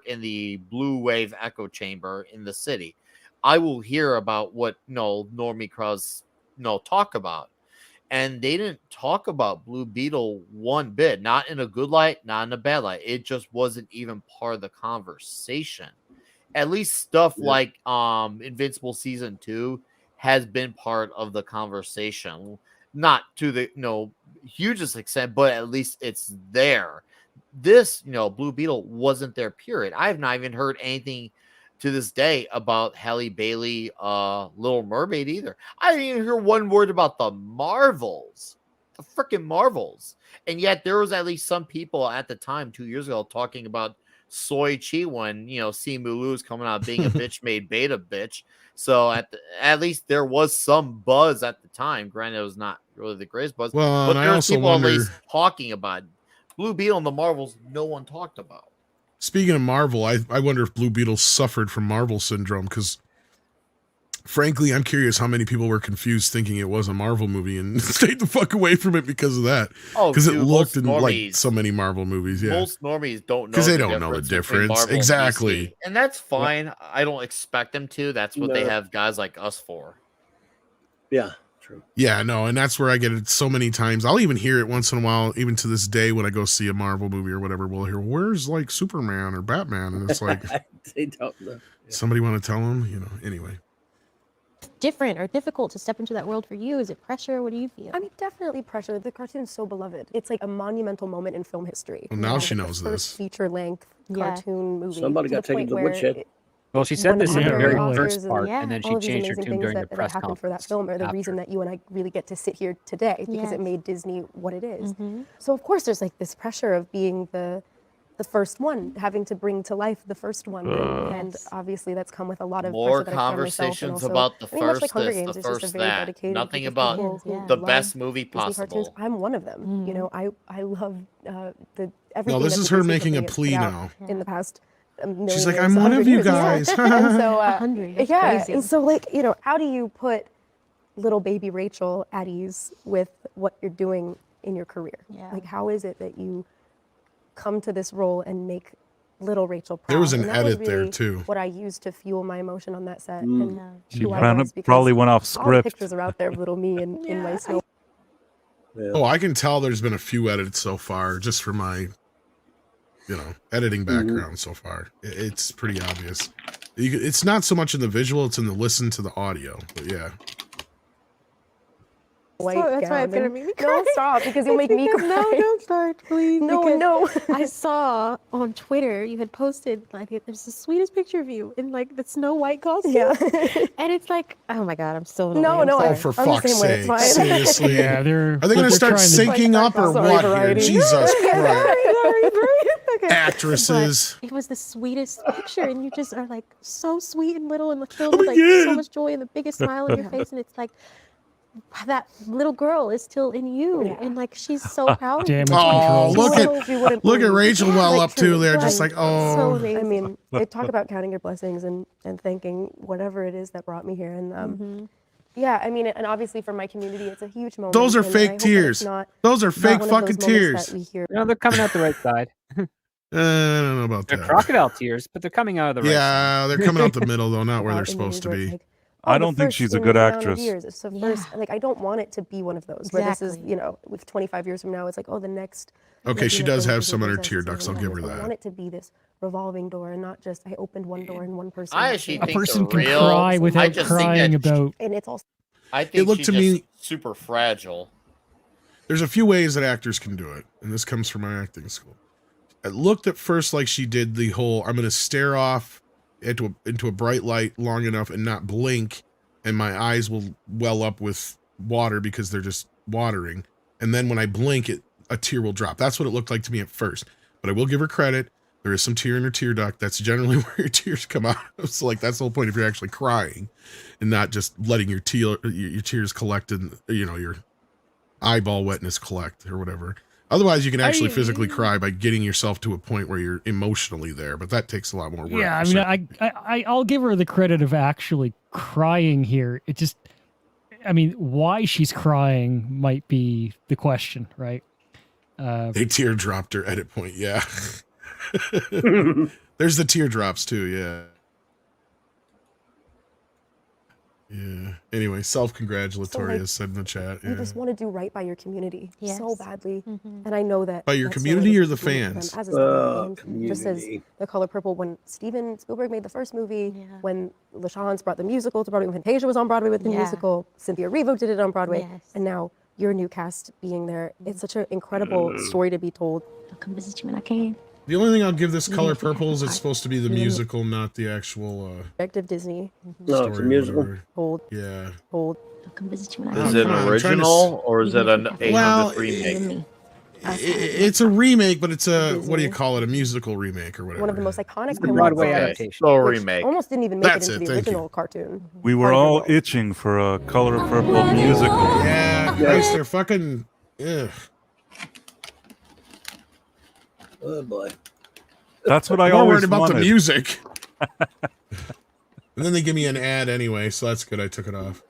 in the Blue Wave echo chamber in the city. I will hear about what normie crowds talk about, and they didn't talk about Blue Beetle one bit. Not in a good light, not in a bad light. It just wasn't even part of the conversation. At least stuff like Invincible Season 2 has been part of the conversation. Not to the hugest extent, but at least it's there. This, Blue Beetle wasn't there, period. I have not even heard anything to this day about Halle Bailey, Little Mermaid either. I didn't even hear one word about the Marvels, the freaking Marvels. And yet there was at least some people at the time 2 years ago talking about Soy Chi when, you know, Simu Liu's coming out being a bitch made beta bitch. So at least there was some buzz at the time. Granted, it was not really the greatest buzz. Well, but and I there was also people wonder, at least talking about it. Blue Beetle and the Marvels, no one talked about. speaking of Marvel, I wonder if Blue Beetle suffered from Marvel syndrome, because frankly, I'm curious how many people were confused thinking it was a Marvel movie and stayed the fuck away from it because of that. Oh, Because it dude, looked most like normies- so many Marvel movies. Yeah. Most normies don't know Because they the don't know the between difference. Marvel and Exactly. DC. And that's fine. I don't expect them to. That's what they No. have guys like us for. Yeah, true. Yeah, no, and that's where I get it so many times. I'll even hear it once in a while, even to this day when I go see a Marvel movie or whatever. We'll hear, where's like Superman or Batman? And it's like, They don't know. Yeah. somebody want to tell them? You know, anyway. Different or difficult to step into that world for you? Is it pressure? What do you feel? I mean, definitely pressure. The cartoon's so beloved. It's like a monumental moment in film history. Well, now It's she the knows first this. feature-length Yeah. cartoon movie. Somebody to got the taken point to the where woodshed. it Well, she said won this in the Oscar very Oscars first and part, yeah, and then all she of these changed her amazing tune things during the that press happened for that conference film are the reason after. that you and I really get to sit here today, because it Yes. made Disney what it is. Mhm. So of course there's like this pressure of being the first one, having to bring to life the first one, and Yes. obviously that's come with a lot of More pressure that I put on myself, and conversations also, about the I mean, much first like Hunger this, Games, the it's just a first very that. dedicated Nothing group of about people who Yeah. the love best movie Disney cartoons. possible. I'm one of them. You know, I love the everything. No, this that is the her Disney making a company has put plea out now. in the past million She's like, years, I'm one 100 of you years. Yeah. guys. And so 100. That's yeah, crazy. and so like, you know, how do you put little baby Rachel at ease with what you're doing in your career? Yeah. Like, how is it that you come to this role and make little Rachel proud? There was an And that was edit there, really too. what I used to fuel my emotion on that set. Mm. And Yeah. She who I ran was, up, probably because went off all the script. pictures are out there of little me in my snow. Yeah. Oh, I can tell there's been a few edits so far, just from my, you know, editing background so far. It's pretty obvious. It's not so much in the visual, it's in the listen to the audio. But yeah. White That's why gown it's gonna and- make me No, cry. stop, because you'll make me cry. No, don't start, please. No, because no. I saw on Twitter you had posted like there's the sweetest picture of you in like the Snow White costume. Yeah. And it's like, oh my god, I'm so annoyed. No, I'm no, sorry. Oh, for I'm the fuck's same way, it's sake. fine. Seriously. Yeah, Are they going to they're start trying to- syncing up or Sorry, what here? variety. Jesus Christ. sorry. Okay. Actresses. But it was the sweetest picture, and you just are like so sweet and little, and like, filled Oh with my like so God. much joy and the biggest smile on your face, and it's like that little girl is still in you, Yeah. and like she's so proud. of you. Damage Oh, control. look So at you wouldn't look at believe. Rachel Yeah, well like, up too. truly, They're like, just like, so oh. amazing. I mean, they talk about counting your blessings and thanking whatever it is that brought me here. And Mhm. yeah, I mean, and obviously for my community, it's a huge moment. Those are and I fake hope that it's tears. Not Those are fake one of fucking those moments tears. that we hear. No, they're coming out the right side. I don't know about They're that. crocodile tears, but they're coming out of the right side. Yeah, they're coming out the middle though, not where about they're in movies supposed to where it's be. like, I the don't think first she's a in good the amount of actress. Years. It's the Yeah. first, like I don't want it to be one of those where this is, Exactly. you know, with 25 years from now, it's like, oh, the next. Okay, she Latino does film have is some on her Princess tear and ducts. I'll something give her like I that. want it to be this revolving door and not just I opened one door and one person. I walked actually in. A think person the can real- cry I without just think crying that- about. And it's also I think looked she's to just me- super fragile. There's a few ways that actors can do it, and this comes from my acting school. It looked at first like she did the whole I'm going to stare off into a bright light long enough and not blink, and my eyes will well up with water because they're just watering. And then when I blink, a tear will drop. That's what it looked like to me at first. But I will give her credit. There is some tear in her tear duct. That's generally where your tears come out. So like that's the whole point if you're actually crying and not just letting your tears collect and your eyeball wetness collect or whatever. Otherwise, you can actually physically cry by getting yourself to a point where you're emotionally there, but that takes a lot more work. Yeah, I for mean, certain- I'll give her the credit of actually crying here. It just, I mean, why she's crying might be the question, right? They teardropped her edit point. Yeah. There's the teardrops too. Yeah. Yeah. Anyway, self-congratulatory So, like, as said in the chat. you Yeah. just want to do right by your community so Yes. badly. Mhm. And I know that. By your that's community so or the disappointing for them fans? as is everyone. Community. Just as The Color Purple, when Steven Spielberg made the first movie, Yeah. when LaChance brought the musical to Broadway, when Fantasia was on Broadway with the Yeah. musical, Cynthia Erivo did it on Broadway, Yes. and now your new cast being there. It's such an incredible story to be told. I'll come visit you when I can. The only thing I'll give this Color Purple is it's supposed to be the musical, not the actual Of Disney. No, it's a story or musical. whatever. Hold, Yeah. hold. Come visit you when Is I it come an on, I'm trying to original or is it an Well, 800 remake? It's a remake, but it's a what do you call it? A musical remake or whatever. One of the most iconic It's the Broadway songs, adaptation. So a which remake. almost didn't even make That's it into it, the thank you. original cartoon. We were Part of the all world. itching for a Color Purple musical. Yeah, Christ, they're fucking. Ugh. Oh boy. That's what I I'm more always worried about wanted. the music. And then they give me an ad anyway, so that's good. I took it off.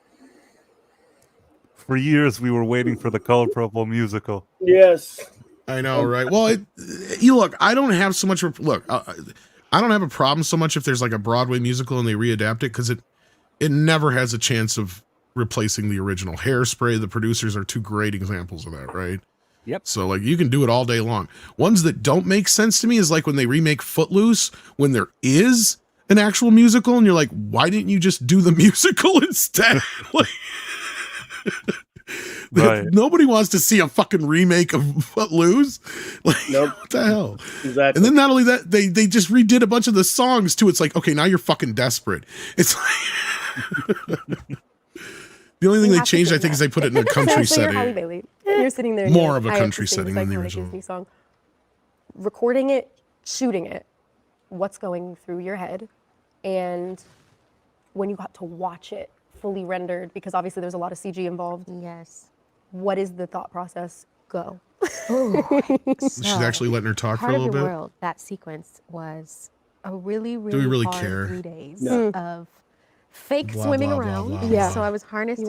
For years, we were waiting for the Color Purple musical. Yes. I know, right? Well, you look. I don't have so much. Look, I don't have a problem so much if there's like a Broadway musical and they readapt it because it never has a chance of replacing the original. Hairspray, the producers are two great examples of that, right? Yep. So like you can do it all day long. Ones that don't make sense to me is like when they remake Footloose when there is an actual musical and you're like, why didn't you just do the musical instead? Like, Right. nobody wants to see a fucking remake of Footloose. Like, Nope. what the hell? Exactly. And then not only that, they just redid a bunch of the songs too. It's like, okay, now you're fucking desperate. It's like the only thing You they have to changed, I sing think, is that. they put it in a country So you're Halle setting. Bailey. You're sitting there. and More you're of a like, I have to country sing this setting than the iconic original. Disney song. Recording it, shooting it, what's going through your head, and when you got to watch it fully rendered, because obviously there's a lot of CG involved. Yes. What is the thought process? Go. She's actually letting her talk for a Part of little your bit. world, that sequence was a really, we really, really hard care? 3 days No. of fake Blah, swimming blah, blah, around. blah, Yeah. So I was harnessed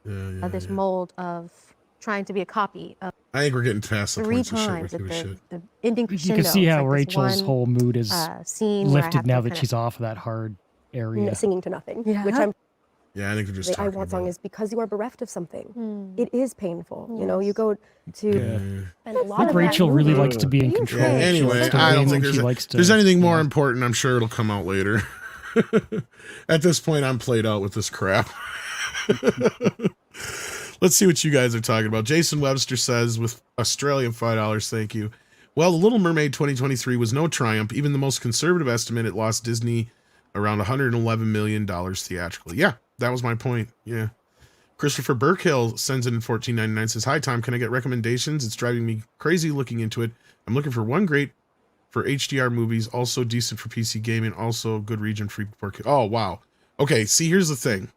Yeah, this yeah. mold of trying to be a copy of I think we're getting past the 3 points of shit. times We at give a shit. the ending You crescendo. can see It's how like this Rachel's one, whole mood is scene where I lifted have now to that kind she's off of that hard area. Singing to nothing, Yeah. which I'm Yeah, I think they're just the I talking Want song about is because you are bereft of something. Hmm. It is painful. You know, you Yes. go to Yeah. and a I lot think of Rachel that really movie- likes to be in Yeah, control. Yeah, She anyway, likes to I don't win, think she there's, likes to, there's anything more yeah. important. I'm sure it'll come out later. At this point, I'm played out with this crap. Let's see what you guys are talking about. Jason Webster says, with Australian $5, thank you. Well, The Little Mermaid 2023 was no triumph. Even the most conservative estimate, it lost Disney around $111 million theatrically. Yeah, that was my point. Yeah. Christopher Burkhill sends in $14.99, says, hi, Tom, can I get recommendations? It's driving me crazy looking into it. I'm looking for one great for HDR movies, also decent for PC gaming, also good region free for kids. Oh, wow. Okay, see, here's the thing.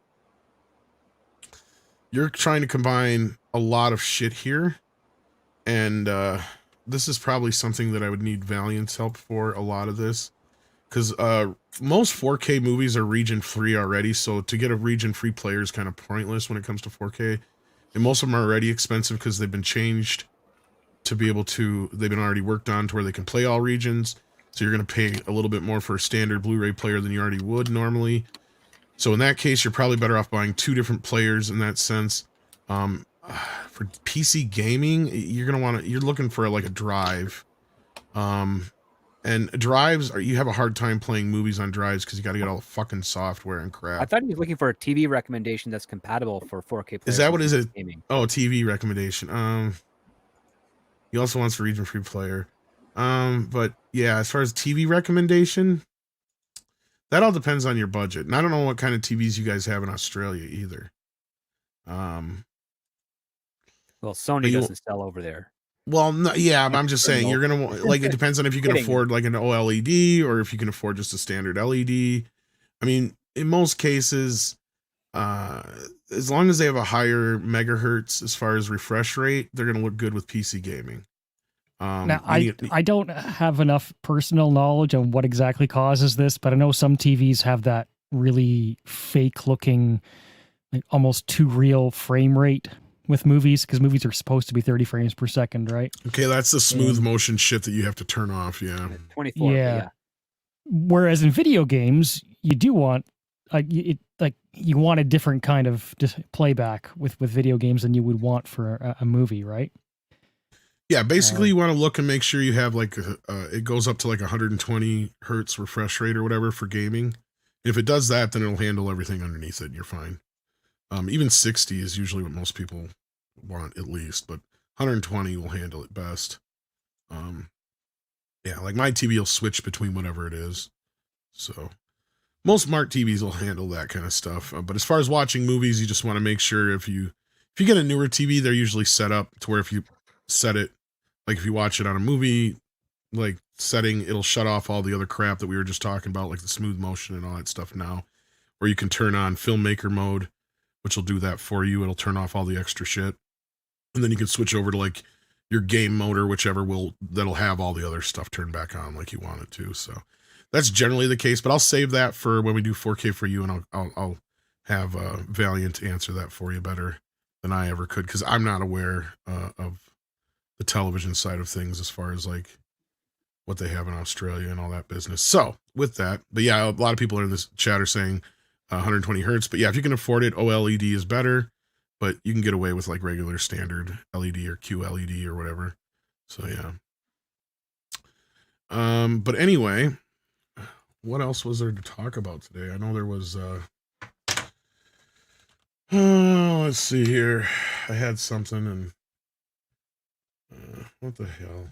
You're trying to combine a lot of shit here, and this is probably something that I would need Valiant's help for, a lot of this, because most 4K movies are region free already, so to get a region free player is kind of pointless when it comes to 4K, and most of them are already expensive because they've been changed to be able to, they've been already worked on to where they can play all regions, so you're going to pay a little bit more for a standard Blu-ray player than you already would normally. So in that case, you're probably better off buying two different players in that sense. For PC gaming, you're gonna want to, you're looking for like a drive. And drives are, you have a hard time playing movies on drives because you got to get all the fucking software and I crap. thought he was looking for a TV recommendation that's compatible for 4K players. Is that what and is it? Gaming. Oh, TV recommendation. He also wants a region free player. But yeah, as far as TV recommendation, that all depends on your budget. And I don't know what kind of TVs you guys have in Australia either. Well, Sony doesn't sell over there. Well, no, yeah, but I'm just saying you're gonna like, it depends on if you can Kidding. afford like an OLED or if you can afford just a standard LED. I mean, in most cases, as long as they have a higher megahertz as far as refresh rate, they're gonna look good with PC gaming. Now, I don't have enough personal knowledge on what exactly causes this, but I know some TVs have that really fake looking, like almost too real frame rate with movies, because movies are supposed to be 30 frames per second, right? Okay, that's the smooth motion shit that you have to turn off. Yeah. 24. Yeah. Whereas in video games, you do want you want a different kind of playback with video games than you would want for a movie, right? Yeah, basically you want to look and make sure you have like it goes up to like 120 hertz refresh rate or whatever for gaming. If it does that, then it'll handle everything underneath it and you're fine. Even 60 is usually what most people want at least, but 120 will handle it best. Yeah, like my TV will switch between whatever it is. So most smart TVs will handle that kind of stuff. But as far as watching movies, you just want to make sure if you get a newer TV, they're usually set up to where if you set it, like if you watch it on a movie like setting, it'll shut off all the other crap that we were just talking about, like the smooth motion and all that stuff now. Or you can turn on filmmaker mode, which will do that for you. It'll turn off all the extra shit. And then you can switch over to like your game mode or whichever that'll have all the other stuff turned back on like you want it to. So that's generally the case, but I'll save that for when we do 4K for you, and I'll have Valiant answer that for you better than I ever could, because I'm not aware of the television side of things as far as like what they have in Australia and all that business. So with that, but yeah, a lot of people in this chat are saying 120 hertz, but yeah, if you can afford it, OLED is better, but you can get away with like regular standard LED or QLED or whatever. So yeah. But anyway, what else was there to talk about today? I know there was let's see here. I had something and what the hell?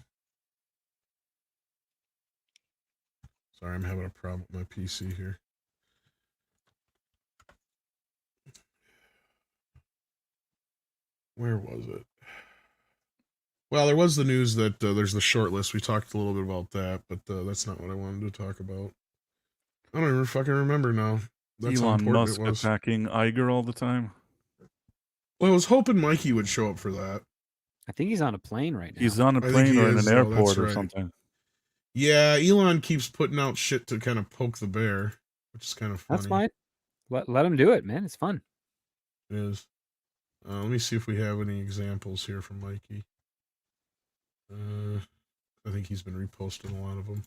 Sorry, I'm having a problem with my PC here. Where was it? Well, there was the news that there's the short list. We talked a little bit about that, but that's not what I wanted to talk about. I don't even fucking remember now. That's how Elon important Musk it was. attacking Iger all the time. Well, I was hoping Mikey would show up for that. I think he's on a plane right now. He's on a I think plane he or in is, an though, airport that's or right. something. Yeah, Elon keeps putting out shit to kind of poke the bear, which is kind of funny. That's fine. Let him do it, man. It's fun. It is. Let me see if we have any examples here from Mikey. I think he's been reposting a lot of them.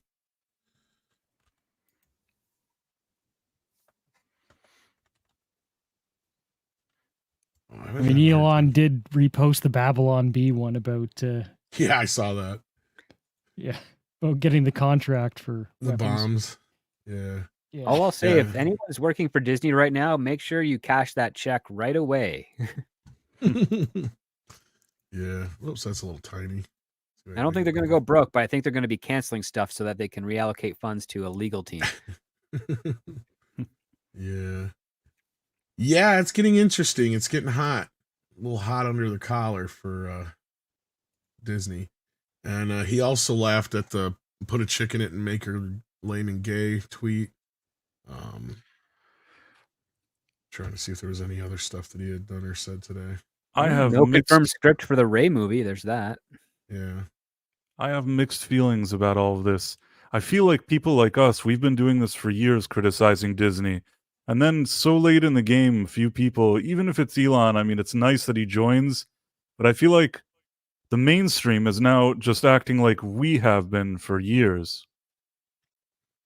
I mean, Elon did repost the Babylon Bee one about. Yeah, I saw that. Yeah, about getting the contract for the weapons. Bombs. Yeah. Yeah. All I'll say, if anyone's working for Disney right now, make sure you cash that check right away. Yeah. Whoops, that's a little tiny. I don't think they're going to go broke, but I think they're going to be canceling stuff so that they can reallocate funds to a legal team. Yeah. Yeah, it's getting interesting. It's getting hot. A little hot under the collar for Disney. And he also laughed at the put a chick in it and make her lame and gay tweet. Trying to see if there was any other stuff that he had done or said today. I have no confirmed script for the Ray movie. There's that. Yeah. I have mixed feelings about all of this. I feel like people like us, we've been doing this for years, criticizing Disney. And then so late in the game, a few people, even if it's Elon, I mean, it's nice that he joins, but I feel like the mainstream is now just acting like we have been for years.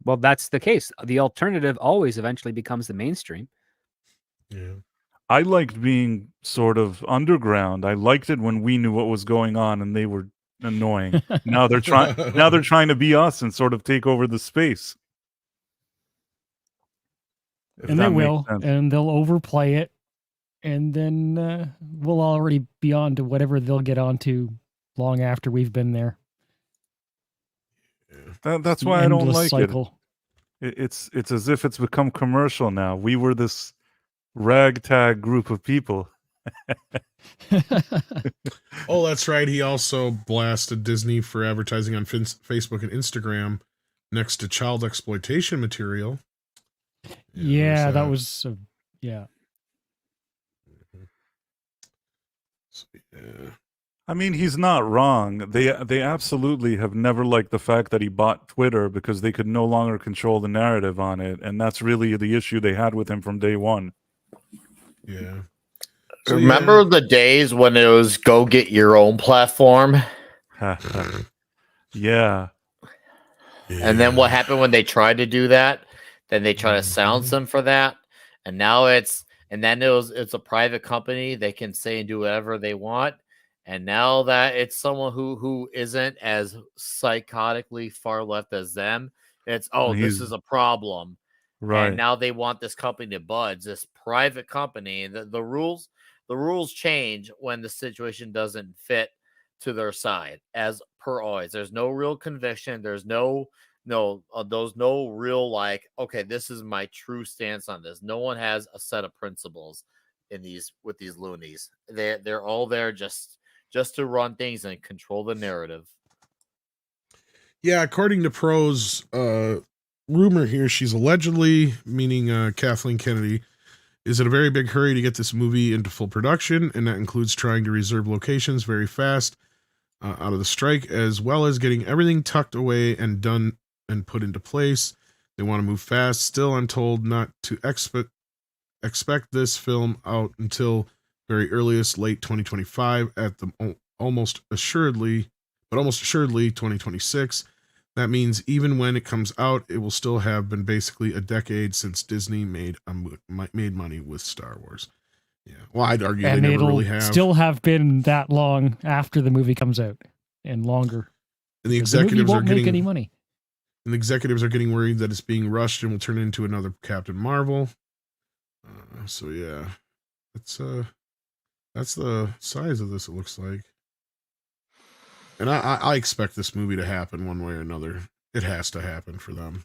Well, that's the case. The alternative always eventually becomes the mainstream. Yeah. I liked being sort of underground. I liked it when we knew what was going on and they were annoying. Now they're trying to be us and sort of take over the space. And they will, and they'll overplay it, and then we'll already be on to whatever they'll get onto long after we've been there. That's why I don't like it. It's as if it's become commercial now. We were this ragtag group of people. Oh, that's right. He also blasted Disney for advertising on Facebook and Instagram next to child exploitation material. Yeah, that was yeah. So, yeah. I mean, he's not wrong. They absolutely have never liked the fact that he bought Twitter because they could no longer control the narrative on it, and that's really the issue they had with him from day one. Yeah. So remember the days when it was go get your own platform? Yeah. And then what happened when they tried to do that? Then they try to silence them for that. And now it's a private company. They can say and do whatever they want. And now that it's someone who isn't as psychotically far left as them, it's this is a problem. Right. And now they want this company to budge, this private company. The rules change when the situation doesn't fit to their side, as per always. There's no real conviction. There's no real like, okay, this is my true stance on this. No one has a set of principles with these loonies. They're all there just to run things and control the narrative. Yeah, according to Pro's rumor here, she's allegedly, meaning Kathleen Kennedy, is in a very big hurry to get this movie into full production, and that includes trying to reserve locations very fast out of the strike, as well as getting everything tucked away and done and put into place. They want to move fast. Still, I'm told not to expect this film out until very earliest late 2025 at the almost assuredly 2026. That means even when it comes out, it will still have been basically a decade since Disney made money with Star Wars. Yeah, well, I'd argue and they never it'll really have. still have been that long after the movie comes out and longer. And the The movie executives won't are getting make any money. And the executives are getting worried that it's being rushed and will turn into another Captain Marvel. So yeah, that's the size of this. It looks like, and I expect this movie to happen one way or another. It has to happen for them.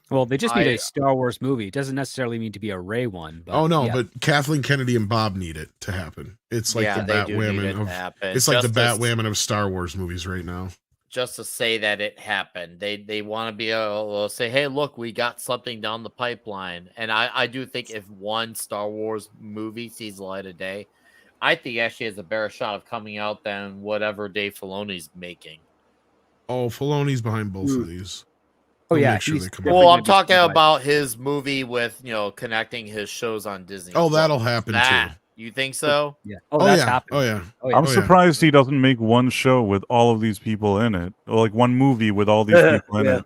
Well, they just need a Star Wars movie. It doesn't necessarily mean to be a Rey one. But oh no, yeah. but Kathleen Kennedy and Bob need it to happen. It's like the Batwoman of it's like the Batwoman of Star Wars movies right now. Just to say that it happened. They want to be able to say, hey, look, we got something down the pipeline. And I do think if one Star Wars movie sees the light of day, I think actually has a better shot of coming out than whatever Dave Filoni's making. Oh, Filoni's behind both of these. Oh yeah, sure they come well, I'm talking about his movie with connecting his shows on Disney. Oh, that'll happen too. You think so? Yeah. Oh, that's happening. Oh yeah. I'm surprised he doesn't make one show with all of these people in it, or like one movie with all these people in it.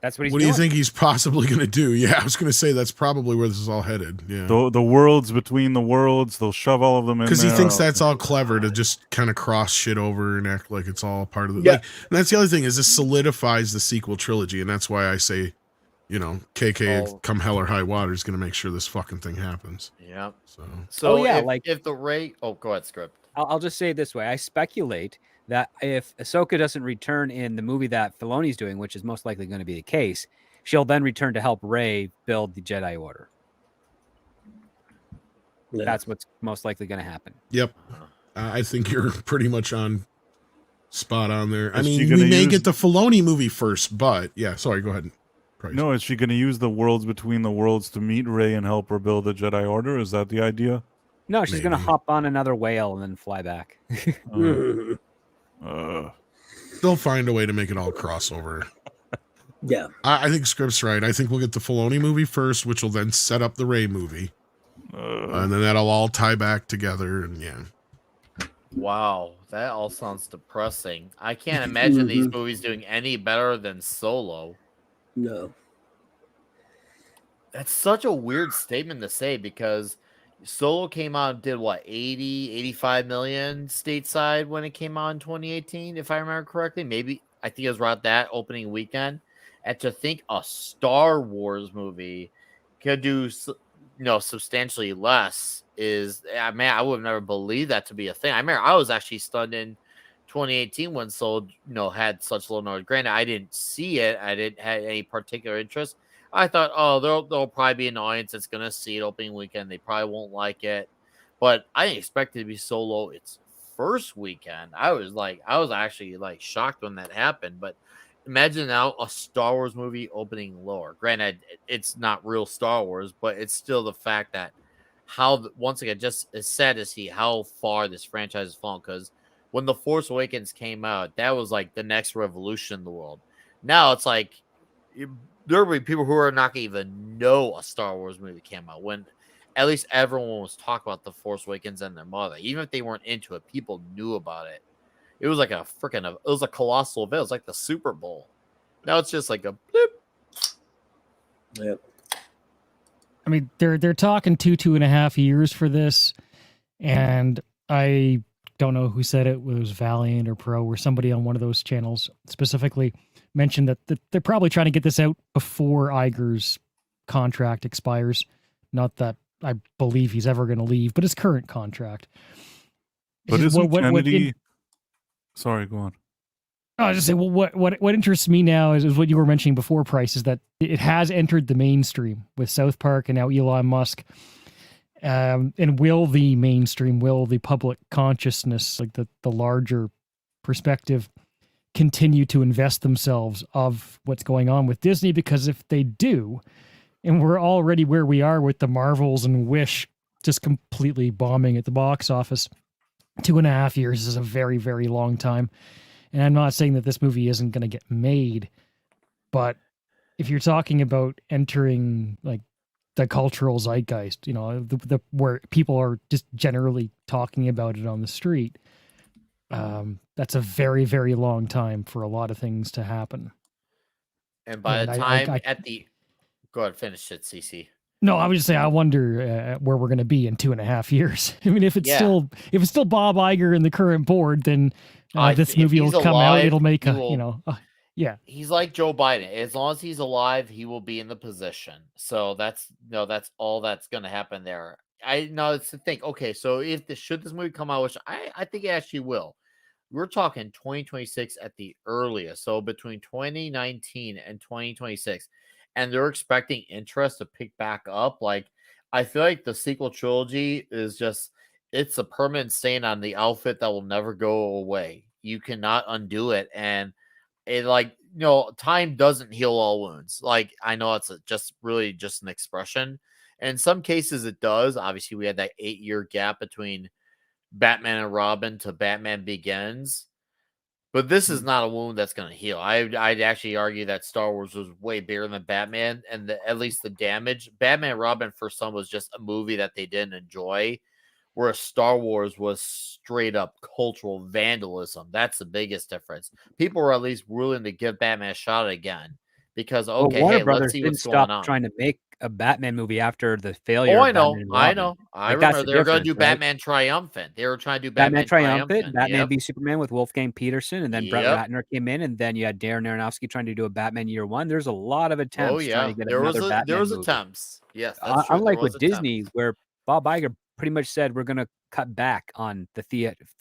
That's what he's What doing. do you think he's possibly going to do? Yeah, I was going to say that's probably where this is all headed. Yeah. The worlds between the worlds, they'll shove all of them in there. Because he thinks that's all clever to just kind of cross shit over and act like it's all part of the. Yeah. Like, and that's the other thing is this solidifies the sequel trilogy, and that's why I say, KK come hell or high water is going to make sure this fucking thing happens. Yeah. So if the Rey, go ahead, script. I'll just say it this way: I speculate that if Ahsoka doesn't return in the movie that Filoni's doing, which is most likely going to be the case, she'll then return to help Rey build the Jedi Order. Yeah. That's what's most likely going to happen. Yep. I think you're pretty much spot on there. I mean, we may get the Filoni movie first, but yeah, sorry, go ahead. No, is she going to use the worlds between the worlds to meet Rey and help her build the Jedi Order? Is that the idea? No, she's going to hop on another whale and then fly back. They'll find a way to make it all crossover. Yeah. I think Script's right. I think we'll get the Filoni movie first, which will then set up the Rey movie. And then that'll all tie back together, and yeah. Wow, that all sounds depressing. I can't imagine these movies doing any better than Solo. No. That's such a weird statement to say because Solo came out and did what, 80, 85 million stateside when it came out in 2018, if I remember correctly. Maybe I think it was right that opening weekend. And to think a Star Wars movie could do substantially less is, man, I would have never believed that to be a thing. I remember I was actually stunned in 2018 when Solo, had such low numbers. Granted, I didn't see it. I didn't have any particular interest. I thought, oh, there'll probably be an audience that's going to see it opening weekend. They probably won't like it. But I didn't expect it to be so low its first weekend. I was actually shocked when that happened. But imagine now a Star Wars movie opening lower. Granted, it's not real Star Wars, but it's still the fact that once again, just as sad to see how far this franchise has fallen. Because when The Force Awakens came out, that was like the next revolution in the world. Now it's like there will be people who are not going to even know a Star Wars movie came out when at least everyone was talking about The Force Awakens and their mother. Even if they weren't into it, people knew about it. It was like it was a colossal event. It was like the Super Bowl. Now it's just like a blip. Yep. I mean, they're talking 2.5 years for this, and I don't know who said it was Valiant or Pro or somebody on one of those channels specifically mentioned that they're probably trying to get this out before Iger's contract expires. Not that I believe he's ever going to leave, but his current contract. But isn't Kennedy? Sorry, go on. I was just saying, well, what interests me now is what you were mentioning before, Price, is that it has entered the mainstream with South Park and now Elon Musk. And will the mainstream, will the public consciousness, like the larger perspective, continue to invest themselves of what's going on with Disney? Because if they do, and we're already where we are with the Marvels and Wish just completely bombing at the box office, 2.5 years is a very, very long time. And I'm not saying that this movie isn't going to get made, but if you're talking about entering like the cultural zeitgeist, the where people are just generally talking about it on the street, that's a very, very long time for a lot of things to happen. And by the time go ahead, finish it, CC. No, I would just say I wonder where we're going to be in 2.5 years. I mean, if it's still Bob Iger and the current board, then this movie will come out. It'll make yeah. He's like Joe Biden. As long as he's alive, he will be in the position. So that's all that's going to happen there. I know it's to think. Okay, so should this movie come out, which I think it actually will. We're talking 2026 at the earliest. So between 2019 and 2026. And they're expecting interest to pick back up. Like, I feel like the sequel trilogy is it's a permanent stain on the outfit that will never go away. You cannot undo it. And it time doesn't heal all wounds. Like, I know it's just an expression. And in some cases it does. Obviously, we had that 8-year gap between Batman and Robin to Batman Begins. But this is not a wound that's going to heal. I'd actually argue that Star Wars was way bigger than Batman, and at least the damage. Batman and Robin for some was just a movie that they didn't enjoy, whereas Star Wars was straight up cultural vandalism. That's the biggest difference. People were at least willing to give Batman a shot again because Warner Brothers let's see didn't what's stop going on. trying to make a Batman movie after the failure. Oh, of I know, Batman and I Robin. know. I Like, that's remember the they were going to difference, do right? Batman Triumphant. They were trying to do Batman Batman Triumphant, Batman Yep. v Superman with Wolfgang Peterson, and then Brett Yep. Ratner came in, and then you had Darren Aronofsky trying to do a Batman Year One. There's a lot of attempts Oh yeah, trying to get another Batman there was movie. attempts. Yes, that's true. Unlike There was with Disney, where Bob Iger pretty much said we're going to cut back on the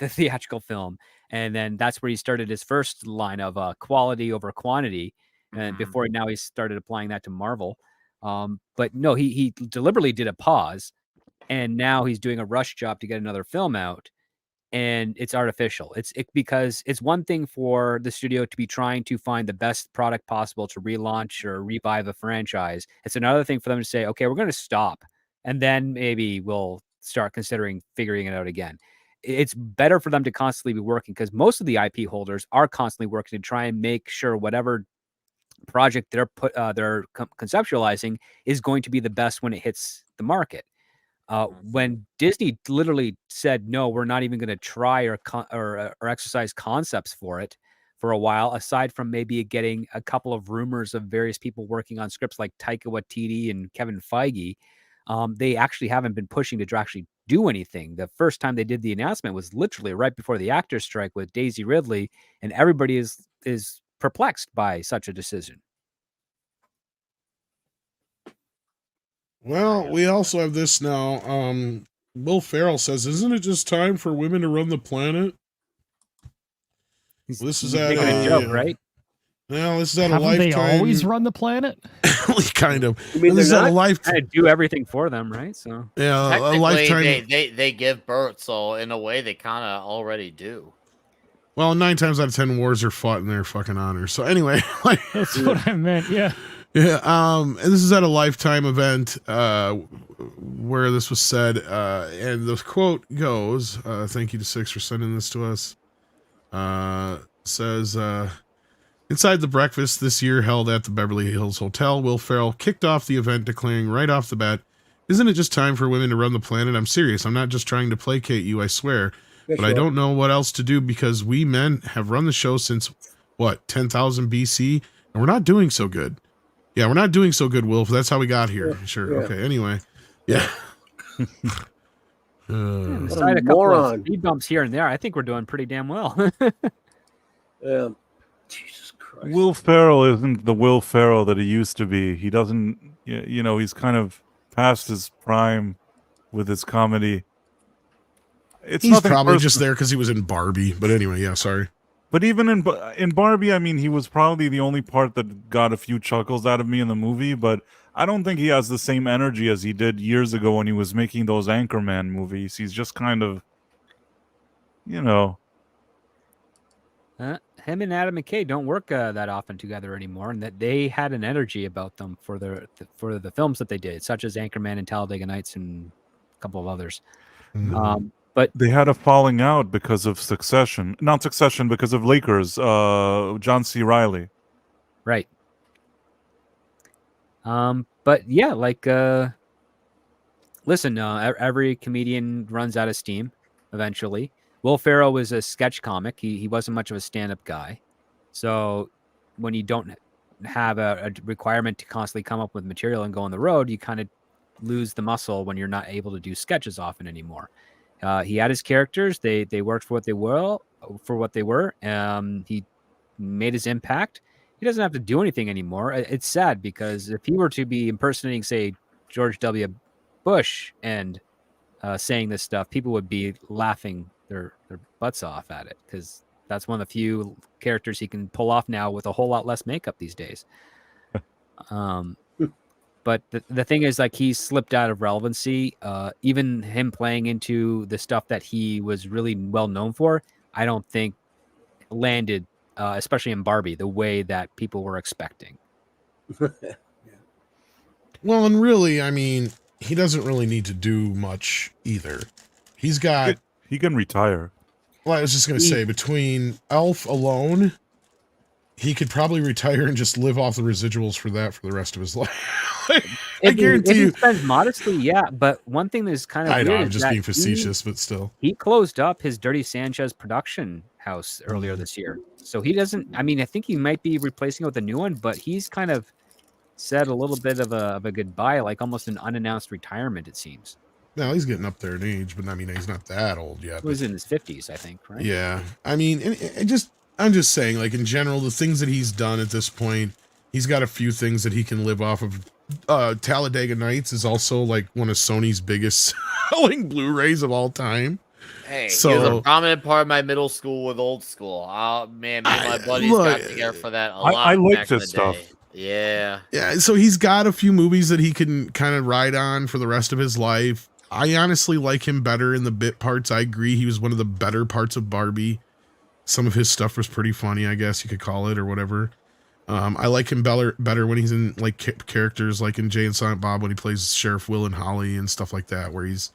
theatrical film, and then that's where he started his first line of quality over quantity, and before now he started applying that to Marvel. But no, he deliberately did a pause, and now he's doing a rush job to get another film out, and it's artificial. Because it's one thing for the studio to be trying to find the best product possible to relaunch or revive a franchise. It's another thing for them to say, okay, we're going to stop, and then maybe we'll start considering figuring it out again. It's better for them to constantly be working because most of the IP holders are constantly working to try and make sure whatever project they're conceptualizing is going to be the best when it hits the market. When Disney literally said, no, we're not even going to try or exercise concepts for it for a while, aside from maybe getting a couple of rumors of various people working on scripts like Taika Waititi and Kevin Feige, they actually haven't been pushing to actually do anything. The first time they did the announcement was literally right before the actors' strike with Daisy Ridley, and everybody is perplexed by such a decision. Well, we also have this now. Will Ferrell says, "Isn't it just time for women to run the planet?" This is at making a joke, right? Well, this is at Haven't a lifetime. they always run the planet? Kind of. You mean This is they're at a not? lifetime. I do everything for them, right? So Yeah, a Technically, lifetime. they give birth, so in a way they kind of already do. Well, 9 times out of 10 wars are fought in their fucking honor. So anyway, That's what I meant. Yeah. yeah. And this is at a lifetime event where this was said, and the quote goes, "Thank you to Six for sending this to us." Says, inside the breakfast this year held at the Beverly Hills Hotel, Will Ferrell kicked off the event, declaring right off the bat, "Isn't it just time for women to run the planet? I'm serious. I'm not just trying to placate you, I swear. But I don't know what else to do because we men have run the show since, 10,000 BC, and we're not doing so good." Yeah, we're not doing so good, Will. That's how we got here. Sure. Yeah. Okay. Anyway. Yeah. Besides a couple of speed bumps here and there, I think we're doing pretty damn well. Yeah. Jesus Christ. Will Ferrell isn't the Will Ferrell that he used to be. He doesn't, he's kind of past his prime with his comedy. He's probably just there because he was in Barbie. But anyway, yeah, sorry. But even in Barbie, I mean, he was probably the only part that got a few chuckles out of me in the movie. But I don't think he has the same energy as he did years ago when he was making those Anchorman movies. He's just kind of, you know. Him and Adam McKay don't work that often together anymore, and that they had an energy about them for the films that they did, such as Anchorman and Talladega Nights and a couple of others. But they had a falling out because of not Succession, because of Lakers, John C. Reilly. Right. But yeah, like, listen, every comedian runs out of steam eventually. Will Ferrell was a sketch comic. He wasn't much of a stand-up guy. So when you don't have a requirement to constantly come up with material and go on the road, you kind of lose the muscle when you're not able to do sketches often anymore. He had his characters. They worked for what they were. He made his impact. He doesn't have to do anything anymore. It's sad because if he were to be impersonating, say, George W. Bush and saying this stuff, people would be laughing their butts off at it, because that's one of the few characters he can pull off now with a whole lot less makeup these days. But the thing is, like, he slipped out of relevancy. Even him playing into the stuff that he was really well known for, I don't think landed, especially in Barbie, the way that people were expecting. Well, and really, I mean, he doesn't really need to do much either. He's got... He can retire. Well, I was just going to say, between Elf alone, he could probably retire and just live off the residuals for that for the rest of his life. I guarantee you. He spends modestly, yeah. But one thing that's kind of I know, weird I'm is just that being facetious, but still. He closed up his Dirty Sanchez production house earlier this year. So he doesn't, I mean, I think he might be replacing it with a new one, but he's kind of said a little bit of a goodbye, like almost an unannounced retirement, it seems. No, he's getting up there in age, but I mean, he's not that old yet. He was in his 50s, I think, right? Yeah. I mean, I'm just saying, like, in general, the things that he's done at this point, he's got a few things that he can live off of. Talladega Nights is also like one of Sony's biggest selling Blu-rays of all time. Hey, so, he was a prominent part of my middle school with Old School. Oh man, me and my buddies got together for that a lot. I like this stuff. Yeah. Yeah, so he's got a few movies that he can kind of ride on for the rest of his life. I honestly like him better in the bit parts. I agree, he was one of the better parts of Barbie. Some of his stuff was pretty funny, I guess you could call it, or whatever. I like him better when he's in like characters like in Jay and Silent Bob, when he plays Sheriff Will and Holly and stuff like that, where he's,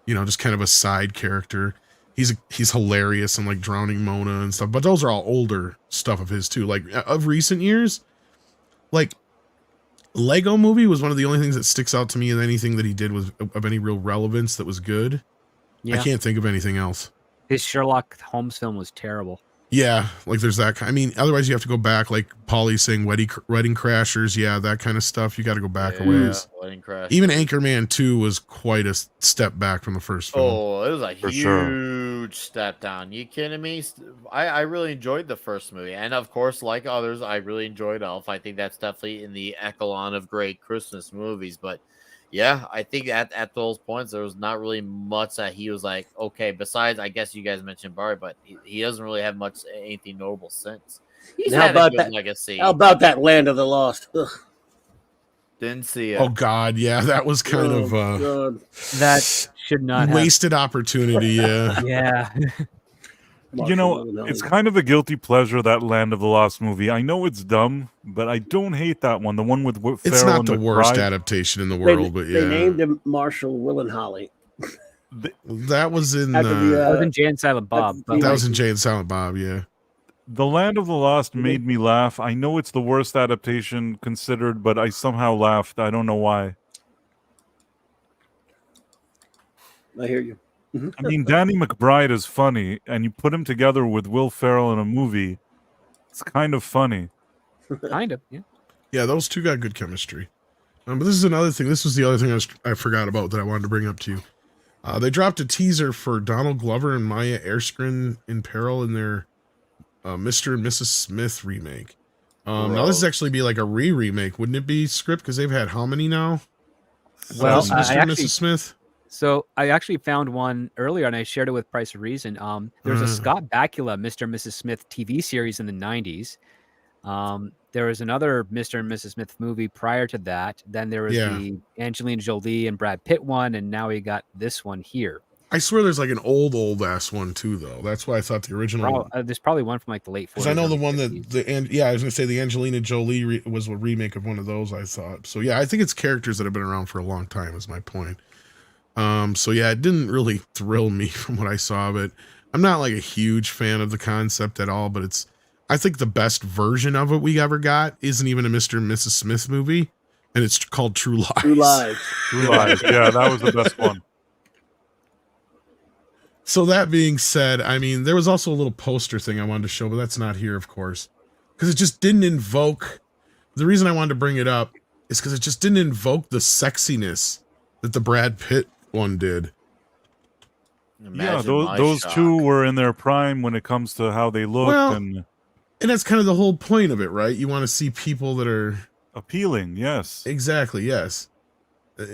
you know, just kind of a side character. He's hilarious and like Drowning Mona and stuff. But those are all older stuff of his too. Like of recent years, like Lego Movie was one of the only things that sticks out to me, and anything that he did was of any real relevance that was good. Yeah. I can't think of anything else. His Sherlock Holmes film was terrible. Yeah, like there's that kind. I mean, otherwise you have to go back, like Paulie saying Wedding Crashers. Yeah, that kind of stuff. You got to go back a ways. Wedding Crashers. Even Anchorman 2 was quite a step back from the first film. Oh, it was a huge step down. You kidding me? I really enjoyed the first movie, and of course, like others, I really enjoyed Elf. I think that's definitely in the echelon of great Christmas movies. But yeah, I think at those points there was not really much that he was like, okay. Besides, I guess you guys mentioned Barbie, but he doesn't really have anything notable since. He's had a good legacy. How about that Land of the Lost? Ugh. Didn't see it. Oh God, yeah, that was kind of that should not wasted opportunity. Yeah, yeah. You know, it's kind of a guilty pleasure, that Land of the Lost movie. I know it's dumb, but I don't hate that one. The one with Ferrell. It's not the worst adaptation in the world, but yeah. They named him Marshall, Will, and Holly. That was in that was in Jay and Silent Bob. That was in Jay and Silent Bob, yeah. The Land of the Lost made me laugh. I know it's the worst adaptation considered, but I somehow laughed. I don't know why. I hear you. I mean, Danny McBride is funny, and you put him together with Will Ferrell in a movie, it's kind of funny. Kind of, yeah. Yeah, those two got good chemistry. But this is another thing. This was the other thing I forgot about that I wanted to bring up to you. They dropped a teaser for Donald Glover and Maya Erskine in peril in their Mr. and Mrs. Smith remake. Now this is actually be like a remake, wouldn't it be, Script? Because they've had how many now? Well, Mr. and Mrs. Smith. So I actually found one earlier, and I shared it with Price of Reason. There's a Scott Bakula Mr. and Mrs. Smith TV series in the 90s. There was another Mr. and Mrs. Smith movie prior to that. Then there was the Angelina Jolie and Brad Pitt one, and now we got this one here. I swear there's like an old ass one too, though. That's why I thought the original. There's probably one from like the late 40s. Because I know the one that I was gonna say the Angelina Jolie was a remake of one of those. I thought so. Yeah, I think it's characters that have been around for a long time. Is my point. So yeah, it didn't really thrill me from what I saw, but I'm not like a huge fan of the concept at all. But I think the best version of it we ever got isn't even a Mr. and Mrs. Smith movie, and it's called True Lies. True Lies. True Lies. Yeah, that was the best one. So that being said, I mean, there was also a little poster thing I wanted to show, but that's not here, of course, because it just didn't invoke. The reason I wanted to bring it up is because it just didn't invoke the sexiness that the Brad Pitt one did. Yeah, those two were in their prime when it comes to how they looked, and that's kind of the whole point of it, right? You want to see people that are appealing. Yes, exactly. Yes,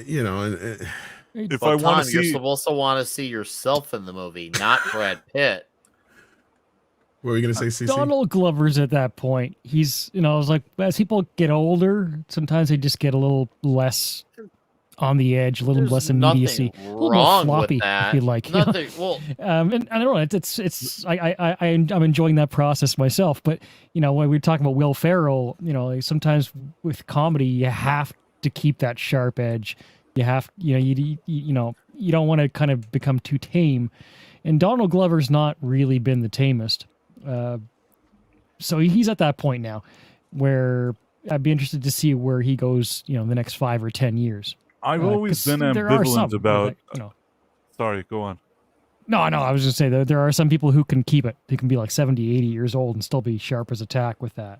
you know, and. If I want to see, you're supposed to want to see yourself in the movie, not Brad Pitt. What were you gonna say, CC? Donald Glover's at that point. He's, I was like, as people get older, sometimes they just get a little less on the edge, a little less immediacy, a little more floppy. If you like, nothing. Well, and I don't know. I'm enjoying that process myself. But when we're talking about Will Ferrell, like sometimes with comedy, you have to keep that sharp edge. You have, you don't want to kind of become too tame, and Donald Glover's not really been the tamest. So he's at that point now, where I'd be interested to see where he goes, the next 5 or 10 years. I've always been ambivalent about. Sorry, go on. No, I was just saying that there are some people who can keep it. They can be like 70, 80 years old and still be sharp as a tack with that.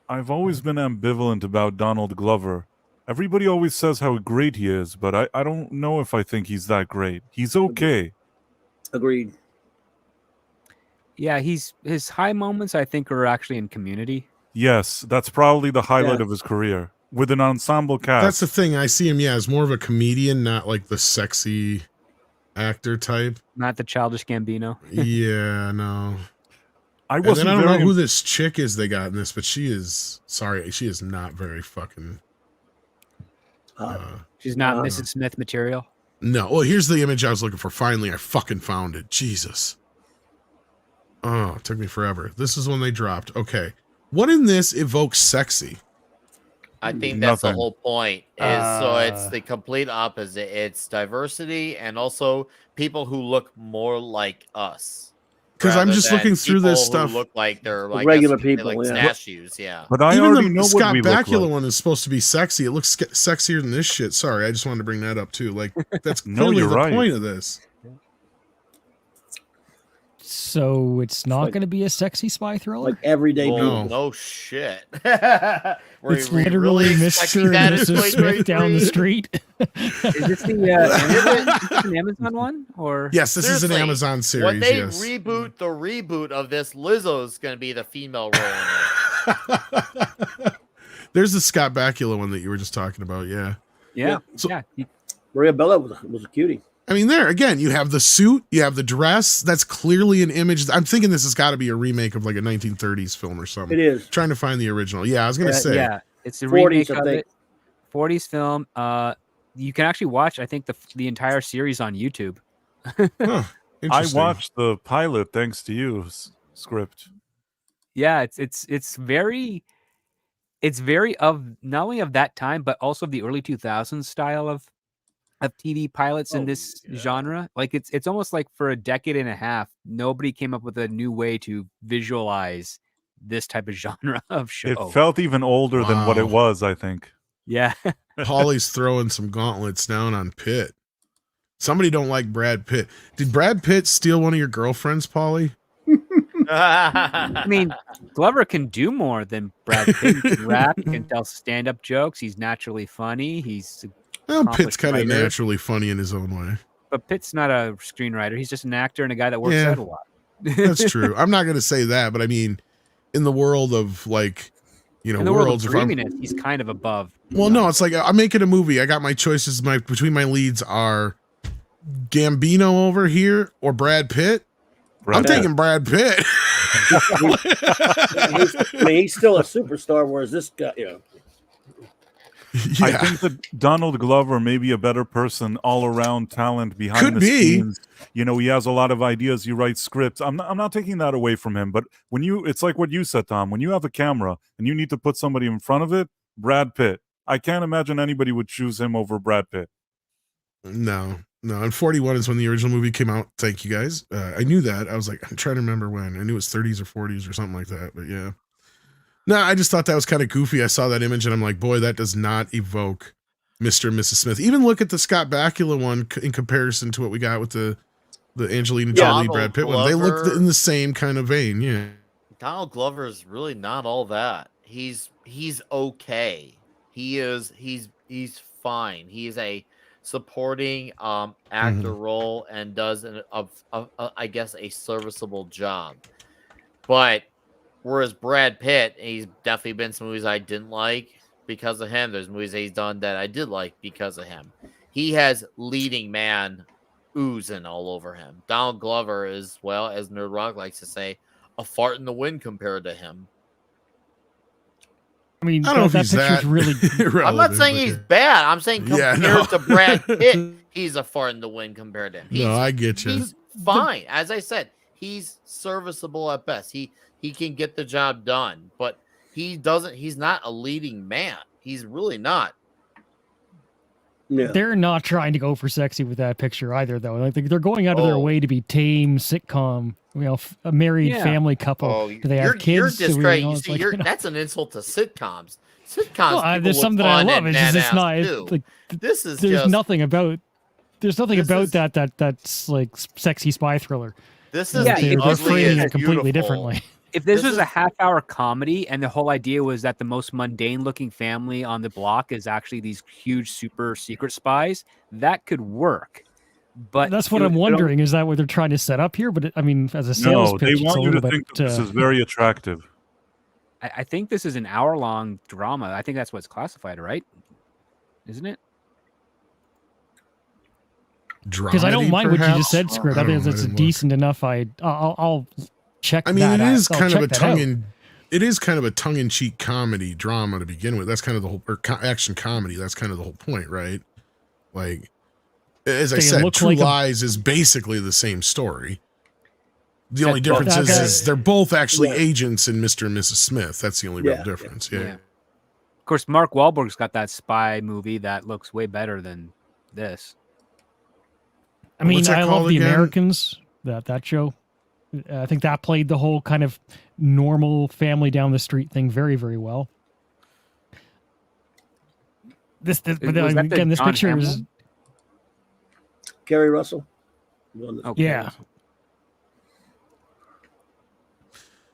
I've always been ambivalent about Donald Glover. Everybody always says how great he is, but I don't know if I think he's that great. He's okay. Agreed. Yeah, his high moments, I think, are actually in Community. Yes, that's probably the highlight of his career. With an ensemble cast. That's the thing. I see him, as more of a comedian, not like the sexy actor type. Not the childish Gambino. Yeah, no. I don't know who this chick is they got in this, but she is not very fucking... she's not Mrs. Smith material. No. Well, here's the image I was looking for. Finally, I fucking found it. Jesus. Oh, it took me forever. This is when they dropped. Okay. What in this evokes sexy? I think that's the whole point. So it's the complete opposite. It's diversity and also people who look more like us. Because I'm just looking through this stuff. Look like they're like regular people, like statues, yeah. But I already know Scott what we Bakula look like. one is supposed to be sexy. It looks sexier than this shit. Sorry, I just wanted to bring that up too. Like that's clearly you're the right. point of this. So it's not going to be a sexy spy thriller? Like everyday No. No shit. It's literally Mr. and Mrs. Smith down the street. Is this an Amazon one? Or Yes, this is an Seriously, Amazon series. When they Yes. reboot the reboot of this, Lizzo's going to be the female role in it. There's the Scott Bakula one that you were just talking about. Yeah. Yeah. So- yeah. Maria Bella was a cutie. I mean, there again, you have the suit, you have the dress. That's clearly an image. I'm thinking this has got to be a remake of like a 1930s film or something. It is. Trying to find the original. Yeah, I was gonna say. Yeah, it's a 40s, remake I of think. it. 40s film. You can actually watch, I think, the entire series on YouTube. Huh, I interesting. watched the pilot thanks to you, Script. Yeah, it's very of not only of that time, but also of the early 2000s style of TV pilots in this genre. Like it's almost like for a decade and a half, nobody came up with a new way to visualize this type of genre of show. It felt even older than what it Wow. was, I think. Yeah. Pauly's throwing some gauntlets down on Pitt. Somebody don't like Brad Pitt. Did Brad Pitt steal one of your girlfriends, Pauly? I mean, Glover can do more than Brad Pitt. He can rap, he can tell stand-up jokes. He's naturally funny. He's Well, Pitt's accomplished kind of writer. naturally funny in his own way. But Pitt's not a screenwriter. He's just an actor and a guy that works Yeah. out a lot. That's true. I'm not going to say that, but I mean, in the world of like, In the world of worlds, if I'm, dreaminess, he's kind of above. well, no, it's like I'm making a movie. I got my choices. Between my leads are Gambino over here or Brad Pitt? I'm Brad taking Brad Pitt. he's still a superstar, whereas this guy, I Yeah. think that Donald Glover may be a better person, all around talent behind Could the be. scenes. You know, he has a lot of ideas. He writes scripts. I'm not taking that away from him. But it's like what you said, Tom. When you have a camera and you need to put somebody in front of it, Brad Pitt. I can't imagine anybody would choose him over Brad Pitt. No. And 41 is when the original movie came out. Thank you guys. I knew that. I was like, I'm trying to remember when. I knew it was 30s or 40s or something like that. But yeah. No, I just thought that was kind of goofy. I saw that image and I'm like, boy, that does not evoke Mr. and Mrs. Smith. Even look at the Scott Bakula one in comparison to what we got with the Angelina Jolie, Brad Pitt one. They look in the same kind of vein. Yeah. Donald Glover is really not all that. He's okay. He's fine. He's a supporting actor role and does I guess a serviceable job. But whereas Brad Pitt, he's definitely been some movies I didn't like because of him. There's movies that he's done that I did like because of him. He has leading man oozing all over him. Donald Glover is, well, as Nerd Rock likes to say, a fart in the wind compared to him. I mean, I don't know if that he's picture's that really. I'm not saying he's bad. I'm saying compared to Brad Pitt, he's a fart in the wind compared to him. No, I get you. He's fine. As I said, he's serviceable at best. He can get the job done, but he's not a leading man. He's really not. Yeah. They're not trying to go for sexy with that picture either, though. Like they're going out of their way to be tame sitcom. You know, a married family couple. Do they have kids? That's an insult to sitcoms. Sitcoms. Well, there's something that I love. It's just not. Like, this is. There's just, nothing about. There's nothing about that's like sexy spy thriller. This is they're framing it completely differently. If this was a half-hour comedy and the whole idea was that the most mundane-looking family on the block is actually these huge, super secret spies, that could work. But that's what I'm wondering. Is that what they're trying to set up here? But I mean, as a sales pitch, they want you to think that this is very attractive. I think this is an hour-long drama. I think that's what's classified, right? Isn't it? Because I don't mind what you just said, Script. I think that's a decent enough. I'll check. I mean, it is kind of a tongue-in-cheek comedy drama to begin with. That's kind of the whole action comedy. That's kind of the whole point, right? Like, as I said, True Lies is basically the same story. The only difference is they're both actually agents in Mr. and Mrs. Smith. That's the only real difference. Yeah. Of course, Mark Wahlberg's got that spy movie that looks way better than this. I mean, I love The Americans. That show. I think that played the whole kind of normal family down the street thing very, very well. This picture is Gary Russell. Okay. Yeah.